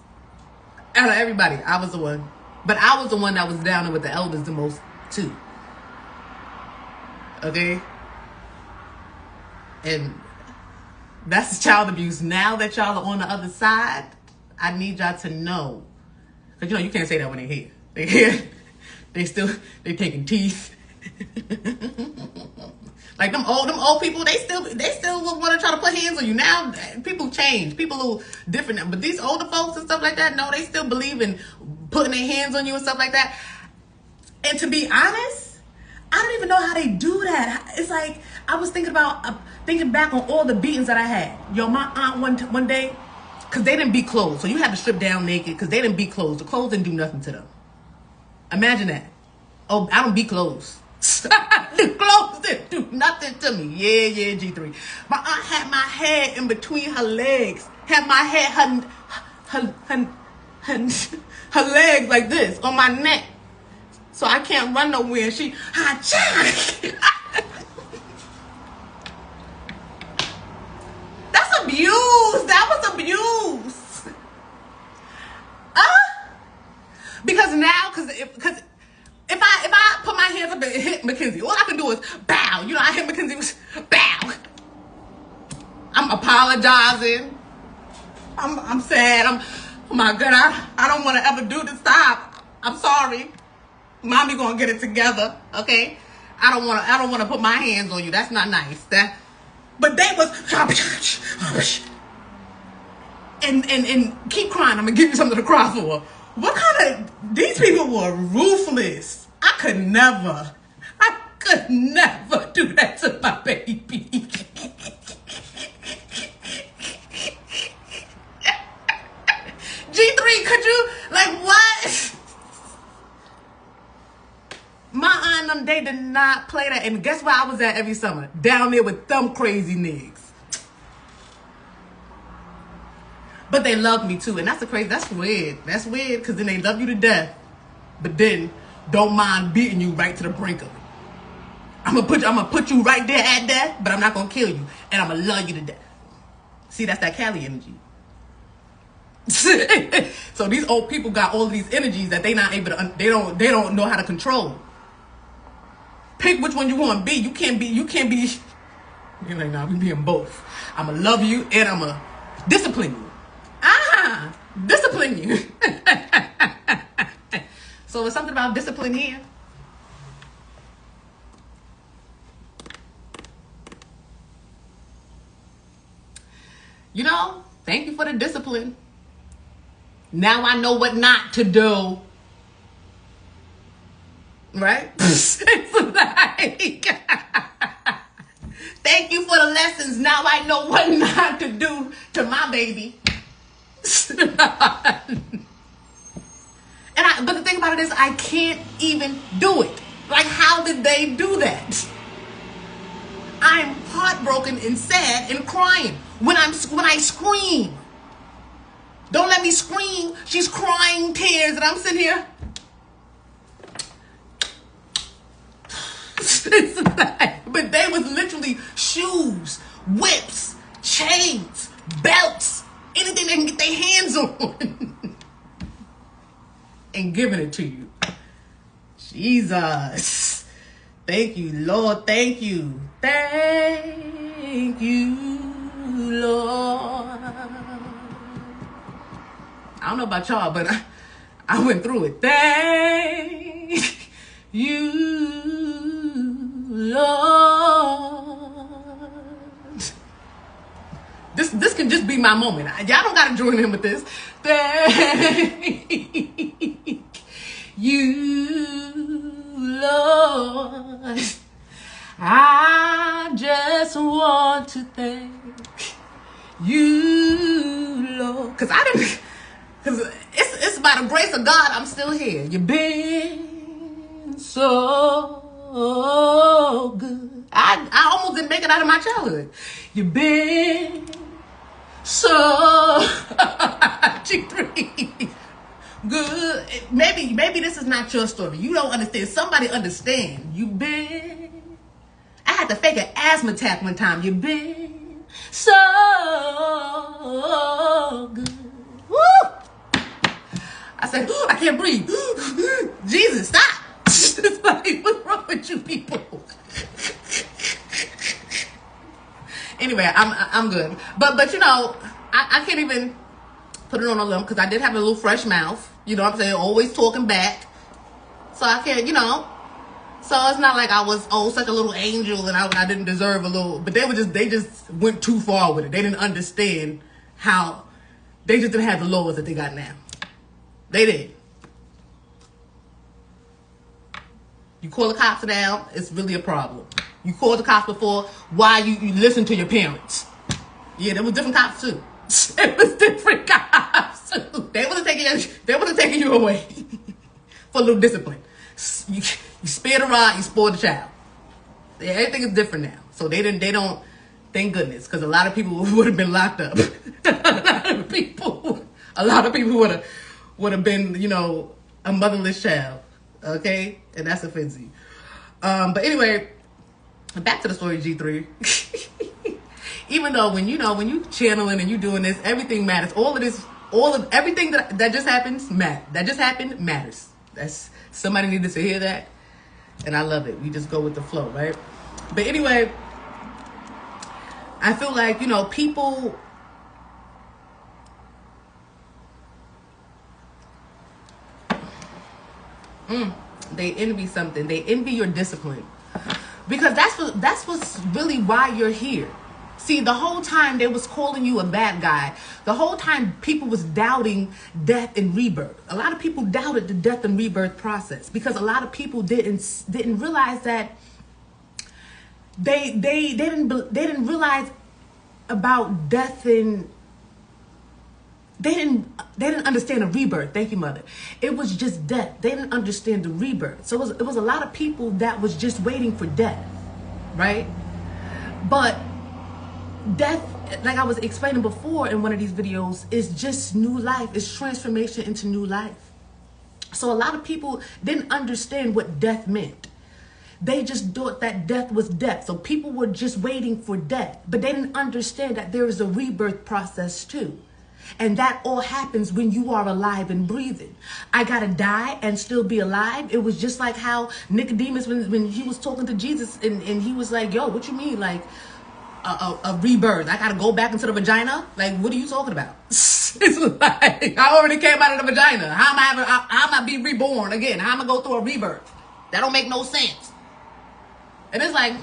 Out of everybody, I was the one. But I was the one that was down there with the elders the most too. Okay? And that's child abuse. Now that y'all are on the other side, I need y'all to know. Because you know you can't say that when they're here. They're here. They taking teeth. Like them old people, they still want to try to put hands on you. Now people change, people are different now. But these older folks and stuff like that, no, they still believe in putting their hands on you and stuff like that. And to be honest, I don't even know how they do that. It's like I was thinking back on all the beatings that I had. Yo, my aunt one day, because they didn't beat clothes, so you had to strip down naked because they didn't beat clothes. The clothes didn't do nothing to them. Imagine that. Oh, I don't beat clothes. The clothes didn't do nothing to me. Yeah, G3. My aunt had my head in between her legs. Had my head, her legs like this on my neck. So I can't run nowhere. She, that's abuse. That was abuse. Because now, because if I put my hands up and hit Mackenzie, all I can do is bow. You know, I hit Mackenzie, bow. I'm apologizing. I'm sad. Oh my God, I don't want to ever do this. Stop. I'm sorry. Mommy gonna get it together, okay? I don't want to put my hands on you. That's not nice. But they was and keep crying. I'm gonna give you something to cry for. What kind of, these people were ruthless. I could never do that to my baby. G3, could you, like, what? My aunt, they did not play that. And guess where I was at every summer? Down there with them crazy niggas. But they love me too, and that's weird. That's weird, because then they love you to death, but then don't mind beating you right to the brink of it. I'm gonna put you right there at death, but I'm not gonna kill you, and I'm gonna love you to death. See, that's that Cali energy. So these old people got all these energies that they not able to. They don't know how to control. Pick which one you want to be. You can't be. You're like, nah, we being both. I'm gonna love you and I'm gonna discipline you. Discipline you. So there's something about discipline here. You know, thank you for the discipline. Now I know what not to do. Right? It's like, thank you for the lessons. Now I know what not to do to my baby. But the thing about it is, I can't even do it. Like, how did they do that? I'm heartbroken and sad and crying when I scream. Don't let me scream. She's crying tears, and I'm sitting here. But they was literally shoes, whips, chains, belts, anything they can get their hands on, and giving it to you. Jesus. Thank you, Lord. Thank you. Thank you, Lord. I don't know about y'all, but I went through it. Thank you, Lord. This can just be my moment. Y'all don't gotta join in with this. Thank you, Lord. I just want to thank you, Lord. Cause it's by the grace of God I'm still here. You've been so good. I almost didn't make it out of my childhood. You've been so G3 good. Maybe this is not your story. You don't understand. Somebody understand. You've been. I had to fake an asthma attack one time. You've been so good. Woo! I said, I can't breathe. Jesus, stop. It's like, what's wrong with you people? Anyway, I'm good. But you know, I can't even put it on a limb because I did have a little fresh mouth. You know what I'm saying? Always talking back. So I can't, you know. So it's not like I was, such a little angel and I didn't deserve a little. But they just went too far with it. They didn't understand how, they just didn't have the laws that they got now. They did. You call the cops now, it's really a problem. You called the cops before, why you listen to your parents? Yeah, there was different cops too. It was different cops too. They wasn't taking you away for a little discipline. You spare the rod, you spoil the child. Yeah, everything is different now. So they don't, thank goodness, because a lot of people would have been locked up. a lot of people would have been, you know, a motherless child. Okay? And that's offensive. But anyway, back to the story, G3. Even though when you channeling and you doing this, everything matters. Everything that just happens, that just happened matters. That's, somebody needed to hear that. And I love it. We just go with the flow, right? But anyway, I feel like, you know, people, they envy something. They envy your discipline. Because that's what's really why you're here. See, the whole time they was calling you a bad guy. The whole time people was doubting death and rebirth. A lot of people doubted the death and rebirth process because a lot of people didn't realize that they didn't realize about death and they didn't understand the rebirth. Thank you, Mother. It was just death. They didn't understand the rebirth. So it was a lot of people that was just waiting for death, right? But death, like I was explaining before in one of these videos, is just new life. It's transformation into new life. So a lot of people didn't understand what death meant. They just thought that death was death. So people were just waiting for death. But they didn't understand that there is a rebirth process too. And that all happens when you are alive and breathing. I gotta die and still be alive. It was just like how Nicodemus, when he was talking to Jesus and he was like, yo, what you mean? Like, a rebirth. I gotta go back into the vagina? Like, what are you talking about? It's like, I already came out of the vagina. How am I be reborn again? How am I go through a rebirth? That don't make no sense. And it's like,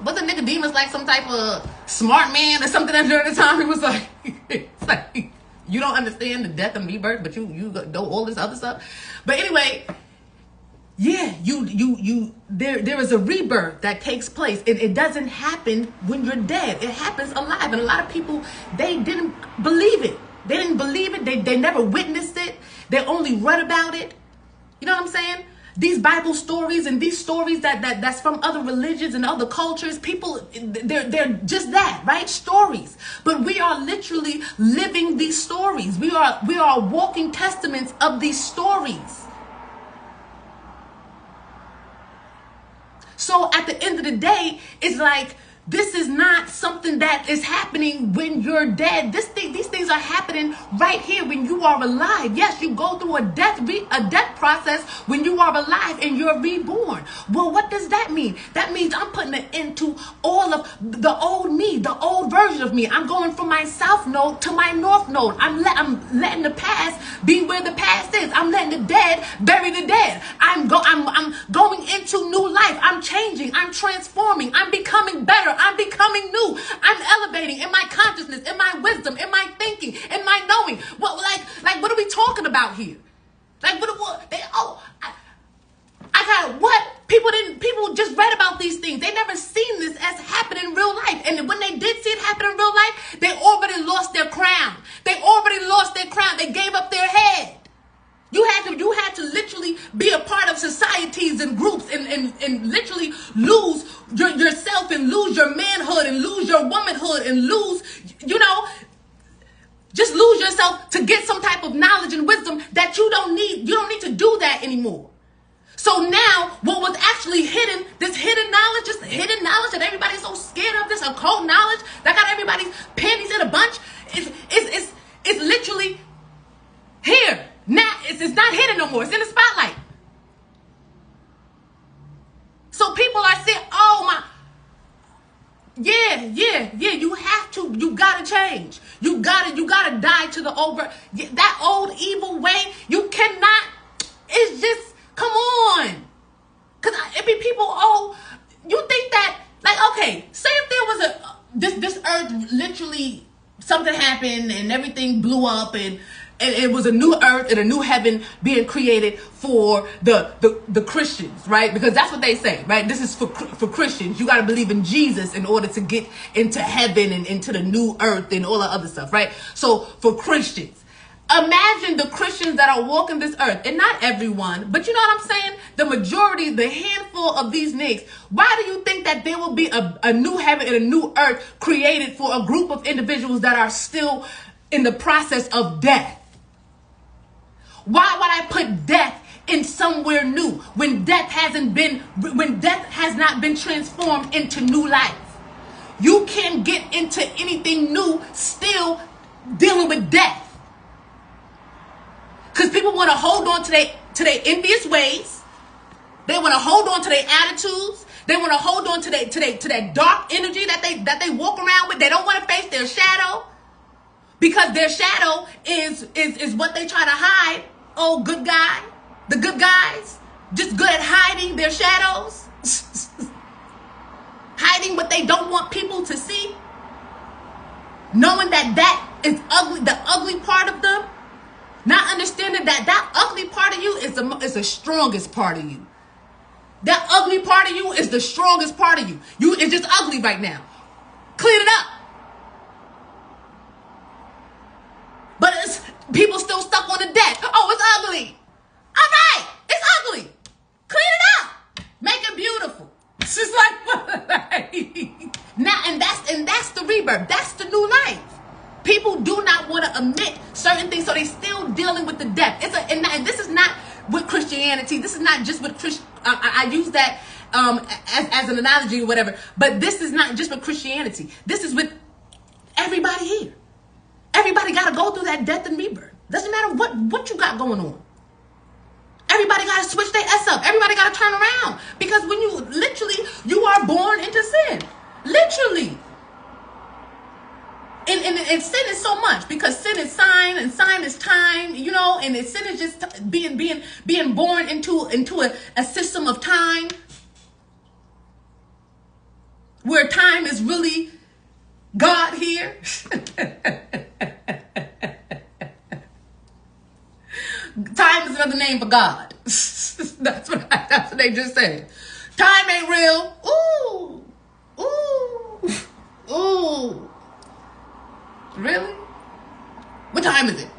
wasn't Nicodemus like some type of smart man or something that during the time he was like, it's like, you don't understand the death and rebirth, but you do all this other stuff. But anyway, yeah, there is a rebirth that takes place, and it doesn't happen when you're dead. It happens alive, and a lot of people, they didn't believe it. They didn't believe it. They never witnessed it. They only read about it. You know what I'm saying? These Bible stories and these stories that's from other religions and other cultures, people, they're just that, right? Stories. But we are literally living these stories. We are walking testaments of these stories. So at the end of the day, it's like, this is not something that is happening when you're dead. These things are happening right here when you are alive. Yes, you go through a death process when you are alive and you're reborn. Well, what does that mean? That means I'm putting an end to all of the old me, the old version of me. I'm going from my south node to my north node. I'm letting the past be where the past is. I'm letting the dead bury the dead. I'm going into new life. I'm changing. I'm transforming. I'm becoming better. I'm becoming new. I'm elevating in my consciousness, in my wisdom, in my thinking, in my knowing. What what are we talking about here? Like people just read about these things. They never seen this as happen in real life. And when they did see it happen in real life, they already lost their crown. They already lost their crown. They gave up their head. You had to literally be a part of societies and groups and literally lose yourself and lose your manhood and lose your womanhood and lose, just lose yourself to get some type of knowledge and wisdom that you don't need. You don't need to do that anymore. So now what was actually hidden, this hidden knowledge, just hidden knowledge that everybody's so scared of, this occult knowledge that got everybody's panties in a bunch, it's literally here. Now it's not hidden no more. It's in the spotlight. So people are saying, "Oh my, yeah. You gotta change. You gotta die to the that old evil way. You cannot. It's just come on, cause it be people. Oh, you think that okay? Say if there was this earth literally something happened and everything blew up and it was a new earth and a new heaven being created for the Christians, right? Because that's what they say, right? This is for Christians. You got to believe in Jesus in order to get into heaven and into the new earth and all the other stuff, right? So for Christians, imagine the Christians that are walking this earth, and not everyone, but you know what I'm saying? The majority, the handful of these niggas, why do you think that there will be a new heaven and a new earth created for a group of individuals that are still in the process of death? Why would I put death in somewhere new when death has not been transformed into new life? You can't get into anything new still dealing with death. Because people want to hold on to their envious ways. They want to hold on to their attitudes. They want to hold on to that dark energy that they walk around with. They don't want to face their shadow. Because their shadow is what they try to hide. Oh, good guy. The good guys. Just good at hiding their shadows. Hiding what they don't want people to see. Knowing that is ugly, the ugly part of them. Not understanding that ugly part of you is the strongest part of you. That ugly part of you is the strongest part of you. It's just ugly right now. Clean it up. But people still stuck on the death. Oh, it's ugly. All right, it's ugly. Clean it up. Make it beautiful. It's just like now, and that's the rebirth. That's the new life. People do not want to admit certain things, so they still dealing with the death. And this is not with Christianity. This is not just with I use that as an analogy or whatever. But this is not just with Christianity. This is with everybody here. Everybody got to go through that death and rebirth. Doesn't matter what you got going on. Everybody got to switch their S up. Everybody got to turn around. Because when you are born into sin. Literally. And sin is so much, because sin is sign and sign is time, and sin is just being born into a system of time where time is really God here. Time is another name for God. That's what they just said. Time ain't real. Ooh. Really? What time is it?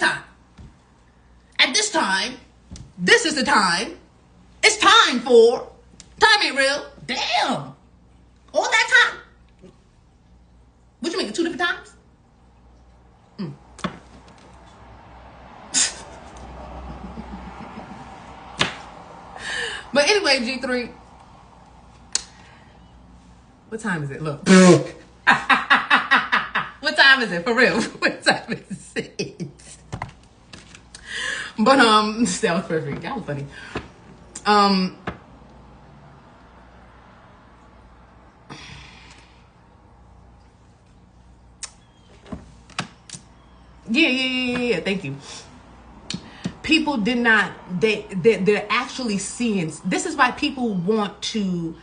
time. At this time, this is the time. It's time for. Time ain't real. Damn. All that time. What you mean, 2 different times? But anyway, G3. What time is it? Look. What time is it? For real. What time is it? But that was perfect. That was funny. Yeah. Thank you. People did not. They're actually seeing. This is why people want to.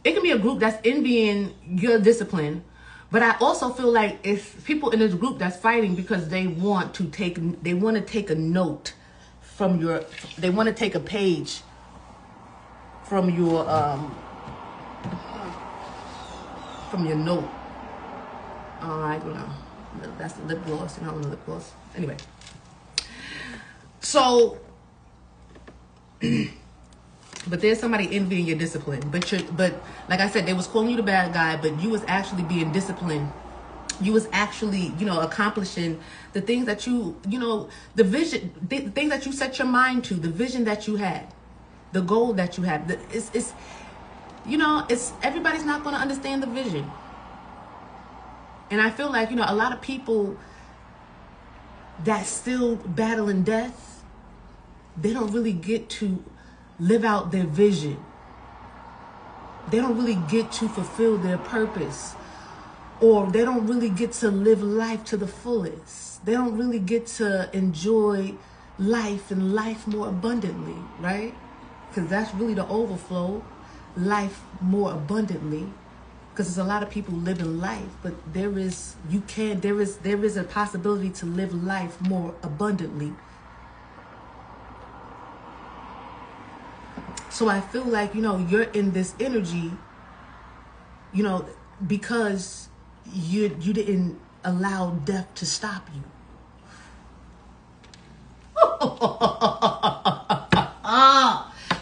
It can be a group that's envying your discipline, but I also feel like it's people in this group that's fighting because they want to take a note from your. They want to take a page from your note. All right, that's the lip gloss. You know, the lip gloss. Anyway, so, but there's somebody envying your discipline. But like I said, they was calling you the bad guy, but you was actually being disciplined. You was actually, accomplishing the things that the vision, the things that you set your mind to, the vision that you had, the goal that you had. It's everybody's not going to understand the vision. And I feel like, a lot of people that still battling death, they don't really get to live out their vision. They don't really get to fulfill their purpose. Or they don't really get to live life to the fullest. They don't really get to enjoy life and life more abundantly, right? Because that's really the overflow, life more abundantly. Because there's a lot of people living life, but there is a possibility to live life more abundantly. So I feel like, you're in this energy, because you didn't allow death to stop you.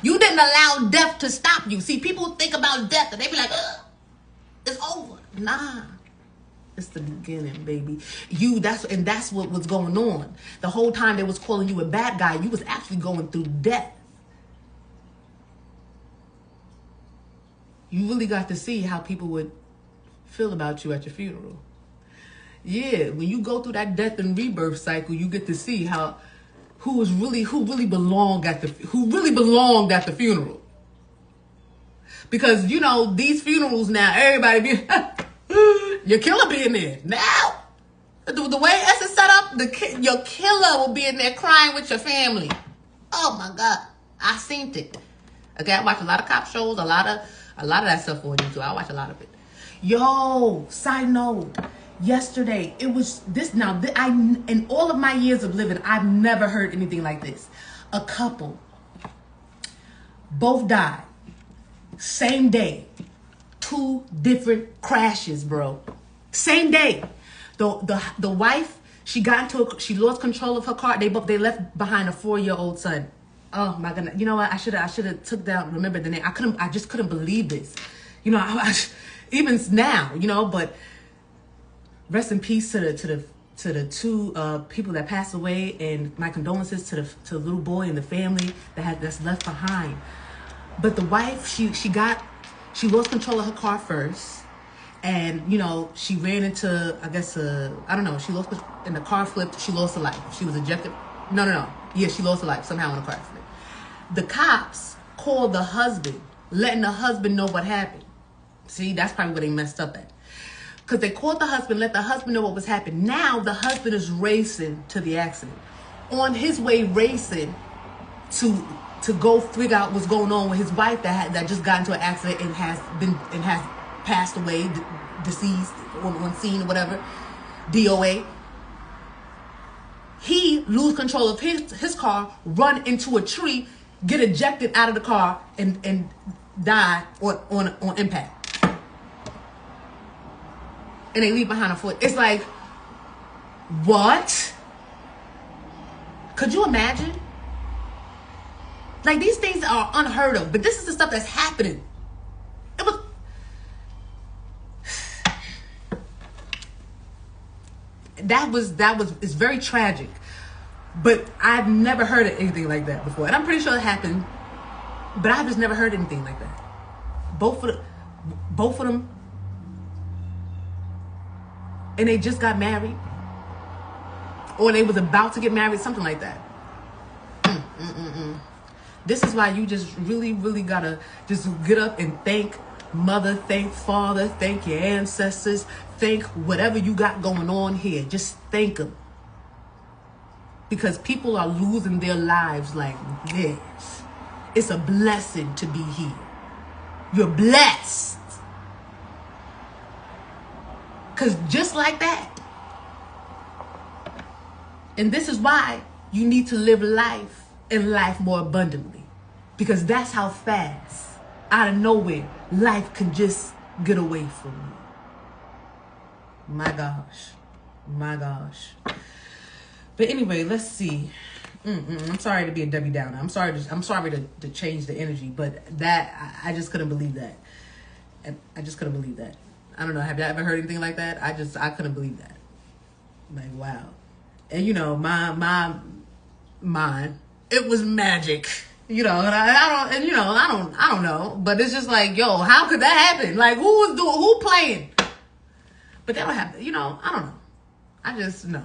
You didn't allow death to stop you. See, people think about death and they be like, ugh. It's over. Nah. It's the beginning, baby. That's what was going on. The whole time they was calling you a bad guy, you was actually going through death. You really got to see how people would feel about you at your funeral. Yeah, when you go through that death and rebirth cycle, you get to see who really belonged at the funeral. Because, these funerals now, everybody your killer be in there. Now, the way it's set up, your killer will be in there crying with your family. Oh my God. I seen it. Okay, I watch a lot of cop shows, a lot of that stuff on YouTube. I watch a lot of it. Yo, side note. Yesterday, it was this now. In all of my years of living, I've never heard anything like this. A couple, both died. Same day. 2 different crashes, bro. Same day. The wife, she lost control of her car. They left behind a 4-year-old son. Oh my goodness. You know what? I should have took down, remember the name. I just couldn't believe this. Even now, but rest in peace to the 2 people that passed away, and my condolences to the little boy and the family that's left behind. But the wife, she lost control of her car first, and she ran into, I guess, she lost, and the car flipped. She lost her life. She was ejected. No. Yeah, she lost her life somehow in a car accident. The cops called the husband, letting the husband know what happened. See, that's probably where they messed up at. Because they called the husband, let the husband know what was happening. Now the husband is racing to the accident. On his way racing to go figure out what's going on with his wife that just got into an accident and has passed away, deceased on scene or whatever, DOA. He lose control of his car, run into a tree, get ejected out of the car, and die on impact. And they leave behind a foot. It's like, What? Could you imagine? Like, these things are unheard of, but this is the stuff that's happening. It was... It's very tragic. But I've never heard of anything like that before. And I'm pretty sure it happened, but I've just never heard anything like that. Both of them, and they just got married, or they was about to get married, something like that. This is why you just really, really gotta just get up and thank mother, thank father, thank your ancestors, thank whatever you got going on here. Just thank them. Because people are losing their lives like this. It's a blessing to be here. You're blessed. Because just like that. And this is why you need to live life and life more abundantly. Because that's how fast, out of nowhere, life can just get away from you. My gosh. My gosh. But anyway, let's see. I'm sorry to be a Debbie Downer. I'm sorry to change the energy, but that I just couldn't believe that. I just couldn't believe that. I don't know. Have you ever heard anything like that? I couldn't believe that. Like, wow. And you know, my mind, it was magic. You know, and I don't know. But it's just like, yo, how could that happen? Like, who playing? But that don't happen. You know, I don't know. I just know.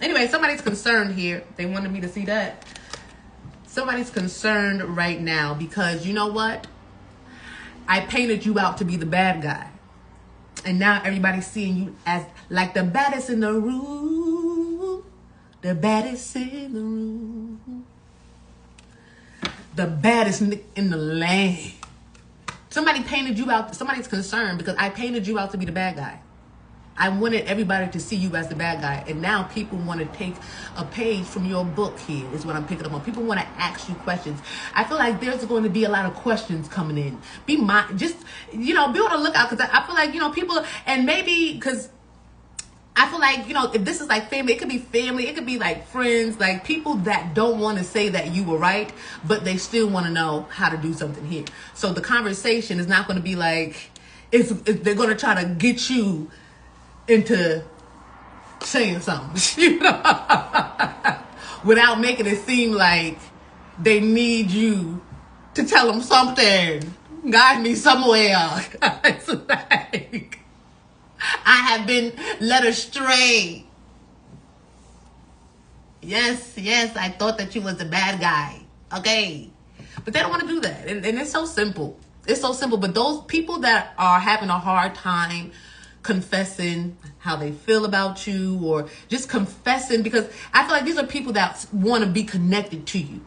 Anyway, somebody's concerned here. They wanted me to see that. Somebody's concerned right now because you know what? I painted you out to be the bad guy. And now everybody's seeing you as like the baddest in the room. The baddest in the room. The baddest in the land. Somebody painted you out. Somebody's concerned because I painted you out to be the bad guy. I wanted everybody to see you as the bad guy. And now people want to take a page from your book here is what I'm picking up on. People want to ask you questions. I feel like there's going to be a lot of questions coming in. Be on the lookout because I feel like, people, and maybe because I feel like, if this is like family, it could be family, it could be like friends, like people that don't want to say that you were right, but they still want to know how to do something here. So the conversation is not going to be like, they're going to try to get you into saying something, without making it seem like they need you to tell them something. Guide me somewhere. It's like, I have been led astray. Yes, I thought that you was a bad guy. Okay. But they don't want to do that. And it's so simple. It's so simple. But those people that are having a hard time confessing how they feel about you or just confessing, because I feel like these are people that want to be connected to you,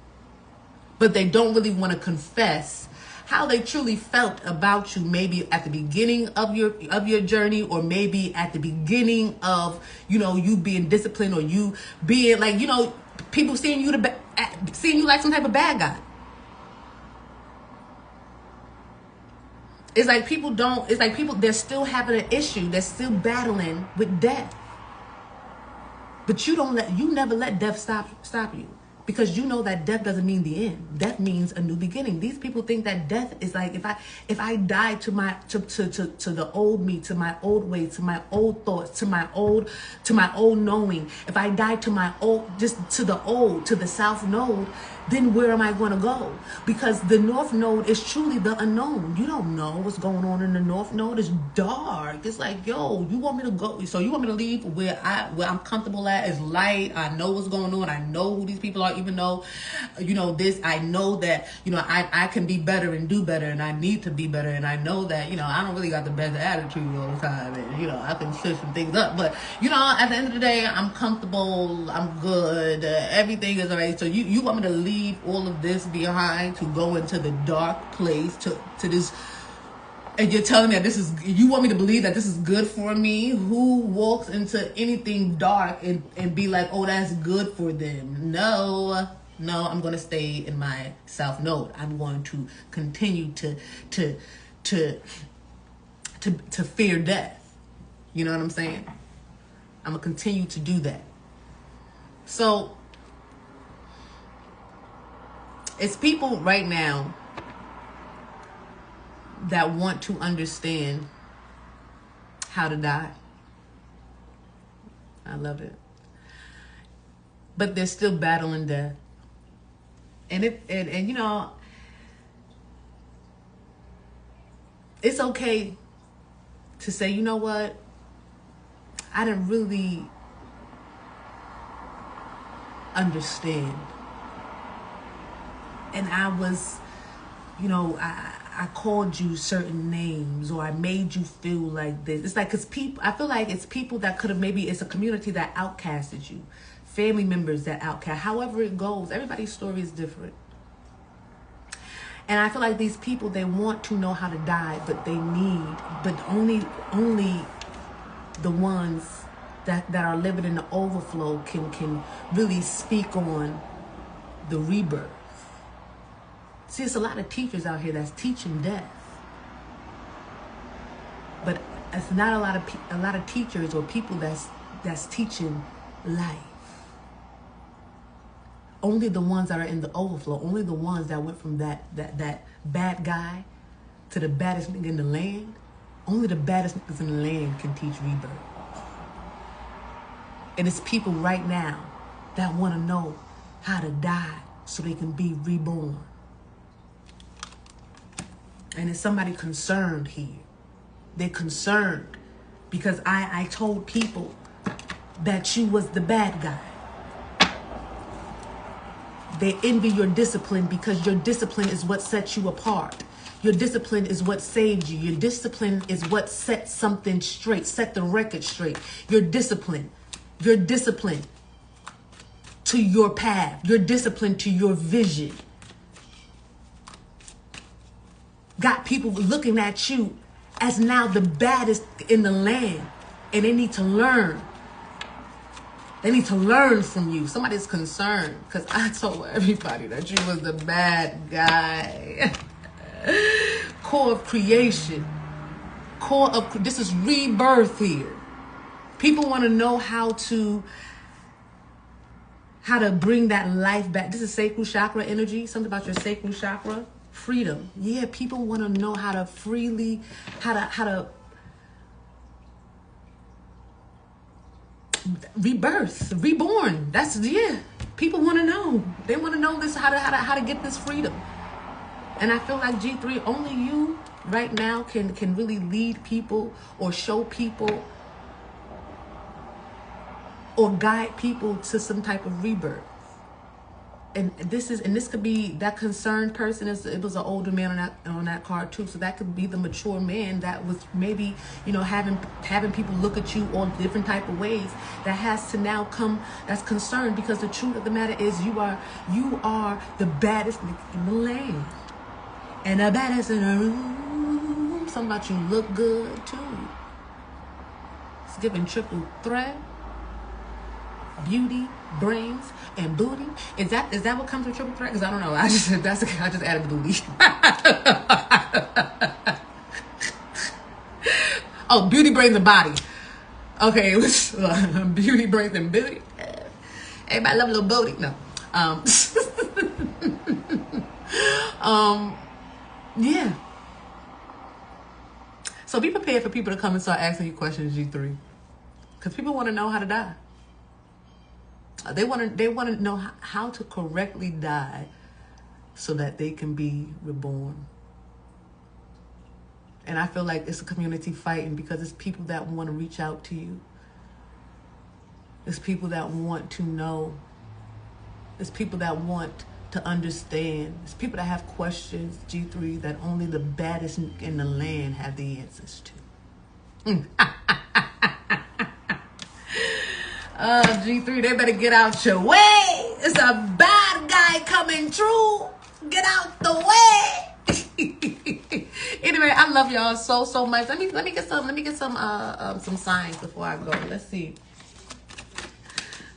but they don't really want to confess how they truly felt about you, maybe at the beginning of your journey, or maybe at the beginning of, you being disciplined, or you being like, people seeing you like some type of bad guy. It's like people, they're still having an issue. They're still battling with death. But you never let death stop you. Because you know that death doesn't mean the end. Death means a new beginning. These people think that death is like, if I die to the old me, to my old ways, to my old thoughts, to my old knowing, if I die to my old, just to the south node, then where am I going to go? Because the north node is truly the unknown. You don't know what's going on in the north node. It's dark. It's like, yo, you want me to go? So you want me to leave where I'm comfortable at? It's light. I know what's going on. I know who these people are, even though, this, I know that, I can be better and do better, and I need to be better. And I know that, I don't really got the best attitude all the time. And, I can switch some things up. But, at the end of the day, I'm comfortable. I'm good. Everything is all right. So you want me to leave all of this behind to go into the dark place to this, and you're telling me that you want me to believe that this is good for me? Who walks into anything dark and be like, oh, that's good for them? No, I'm going to stay in my south node. I'm going to continue to fear death. You know what I'm saying? I'm going to continue to do that. So, it's people right now that want to understand how to die. I love it. But they're still battling death. And you know, it's okay to say, you know what? I didn't really understand. And I was, you know, I called you certain names, or I made you feel like this. It's like, because people, I feel like it's people that could have, maybe it's a community that outcasted you, family members that outcast. However it goes, everybody's story is different. And I feel like these people, they want to know how to die, but they need, but only the ones that are living in the overflow can really speak on the rebirth. See, it's a lot of teachers out here that's teaching death, but it's not a lot of teachers or people that's teaching life. Only the ones that are in the overflow, only the ones that went from that bad guy to the baddest nigga in the land. Only the baddest niggas in the land can teach rebirth. And it's people right now that want to know how to die so they can be reborn. And it's somebody concerned here. They're concerned because I told people that you was the bad guy. They envy your discipline because your discipline is what sets you apart. Your discipline is what saved you. Your discipline is what set something straight, set the record straight. Your discipline to your path, your discipline to your vision. Got people looking at you as now the baddest in the land, and they need to learn. They need to learn from you. Somebody's concerned because I told everybody that you was the bad guy. Core of creation. This is rebirth here. People want to know how to bring that life back. This is sacral chakra energy. Something about your sacral chakra. Freedom. Yeah, people want to know how to freely, how to rebirth, reborn. That's, yeah. People want to know. They want to know this, how to get this freedom. And I feel like G3, only you right now can really lead people or show people or guide people to some type of rebirth. And this could be that concerned person. It was an older man on that card too. So that could be the mature man that was maybe, you know, having people look at you all different type of ways. That has to now come. That's concerned because the truth of the matter is you are the baddest in the land, and the baddest in the room. Something about you look good too. It's giving triple threat. Beauty, brains, and booty. Is that what comes with triple threat? Because I don't know. I just added booty. Oh, beauty, brains, and body. Okay, it was beauty, brains, and booty. Everybody love a little booty. No. Yeah. So be prepared for people to come and start asking you questions, G3, because people want to know how to die. They want to know how to correctly die so that they can be reborn. And I feel like it's a community fighting because it's people that want to reach out to you. It's people that want to know. It's people that want to understand. It's people that have questions, G3, that only the baddest in the land have the answers to. G3, they better get out your way. It's a bad guy coming through. Get out the way. Anyway, I love y'all so much. Let me get some signs before I go. Let's see.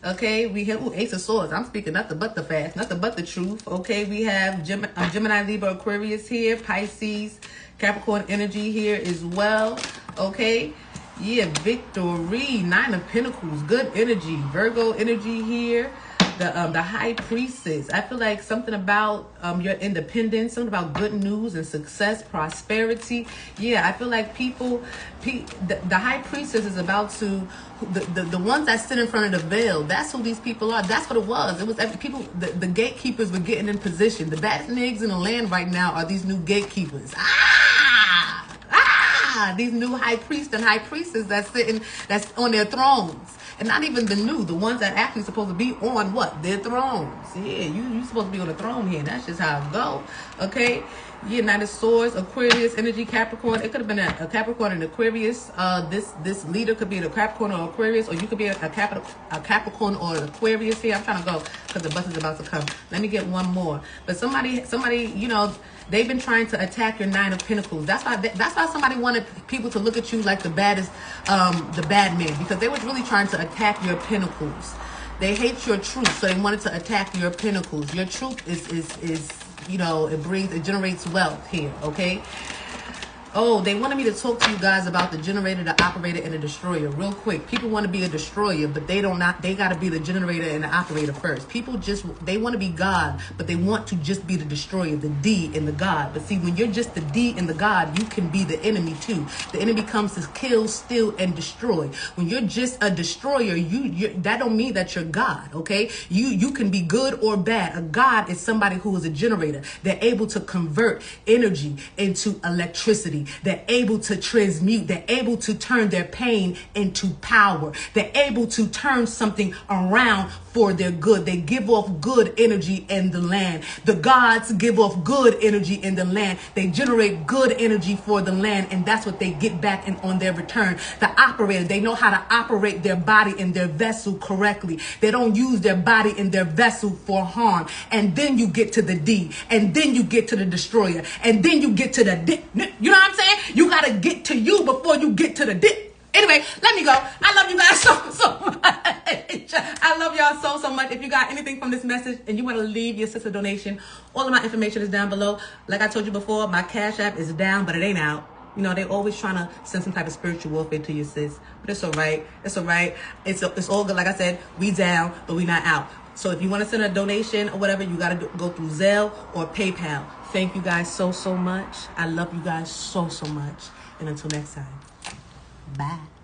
Okay, we have Ace of Swords. I'm speaking nothing but the facts, nothing but the truth. Okay, we have Gemini, Libra, Aquarius here, Pisces, Capricorn energy here as well. Okay, Yeah, victory. 9 of Pentacles. Good energy. Virgo energy here. The High Priestess. I feel like something about your independence, something about good news and success, prosperity. Yeah, I feel like the High Priestess is about to, the ones that sit in front of the veil, that's who these people are. That's what it was. It was people, the gatekeepers were getting in position. The baddest niggas in the land right now are these new gatekeepers. These new high priests and high priestesses that's on their thrones. And not even the ones that actually supposed to be on what? Their thrones. Yeah, you supposed to be on the throne here. That's just how it go. Okay? Yeah, Knight of Swords, Aquarius, energy, Capricorn. It could have been a Capricorn and Aquarius. This leader could be a Capricorn or Aquarius, or you could be a Capricorn or an Aquarius here. I'm trying to go because the bus is about to come. Let me get one more. But somebody, you know, they've been trying to attack your 9 of Pentacles. That's why somebody wanted people to look at you like the baddest, the bad man, because they were really trying to attack your Pentacles. They hate your truth, so they wanted to attack your Pentacles. Your truth is you know, it generates wealth here, okay? Oh, they wanted me to talk to you guys about the generator, the operator, and the destroyer. Real quick, people want to be a destroyer, but they got to be the generator and the operator first. People they want to be God, but they want to just be the destroyer, the D in the God. But see, when you're just the D in the God, you can be the enemy too. The enemy comes to kill, steal, and destroy. When you're just a destroyer, that don't mean that you're God, okay? You can be good or bad. A God is somebody who is a generator. They're able to convert energy into electricity. They're able to transmute. They're able to turn their pain into power. They're able to turn something around for their good. They give off good energy in the land. The gods give off good energy in the land. They generate good energy for the land, and that's what they get back on their return. The operator, they know how to operate their body and their vessel correctly. They don't use their body and their vessel for harm. And then you get to the D, and then you get to the destroyer, and then you get to the D. You know what I'm saying? You got to get to you before you get to the D. Anyway, let me go. I love you guys so much. I love y'all so much. If you got anything from this message and you want to leave your sister donation, all of my information is down below. Like I told you before, my Cash App is down, but it ain't out. You know, they always trying to send some type of spiritual warfare to your sis. But it's all right. It's all right. It's all good. Like I said, we down, but we not out. So if you want to send a donation or whatever, you got to go through Zelle or PayPal. Thank you guys so much. I love you guys so much. And until next time, bye.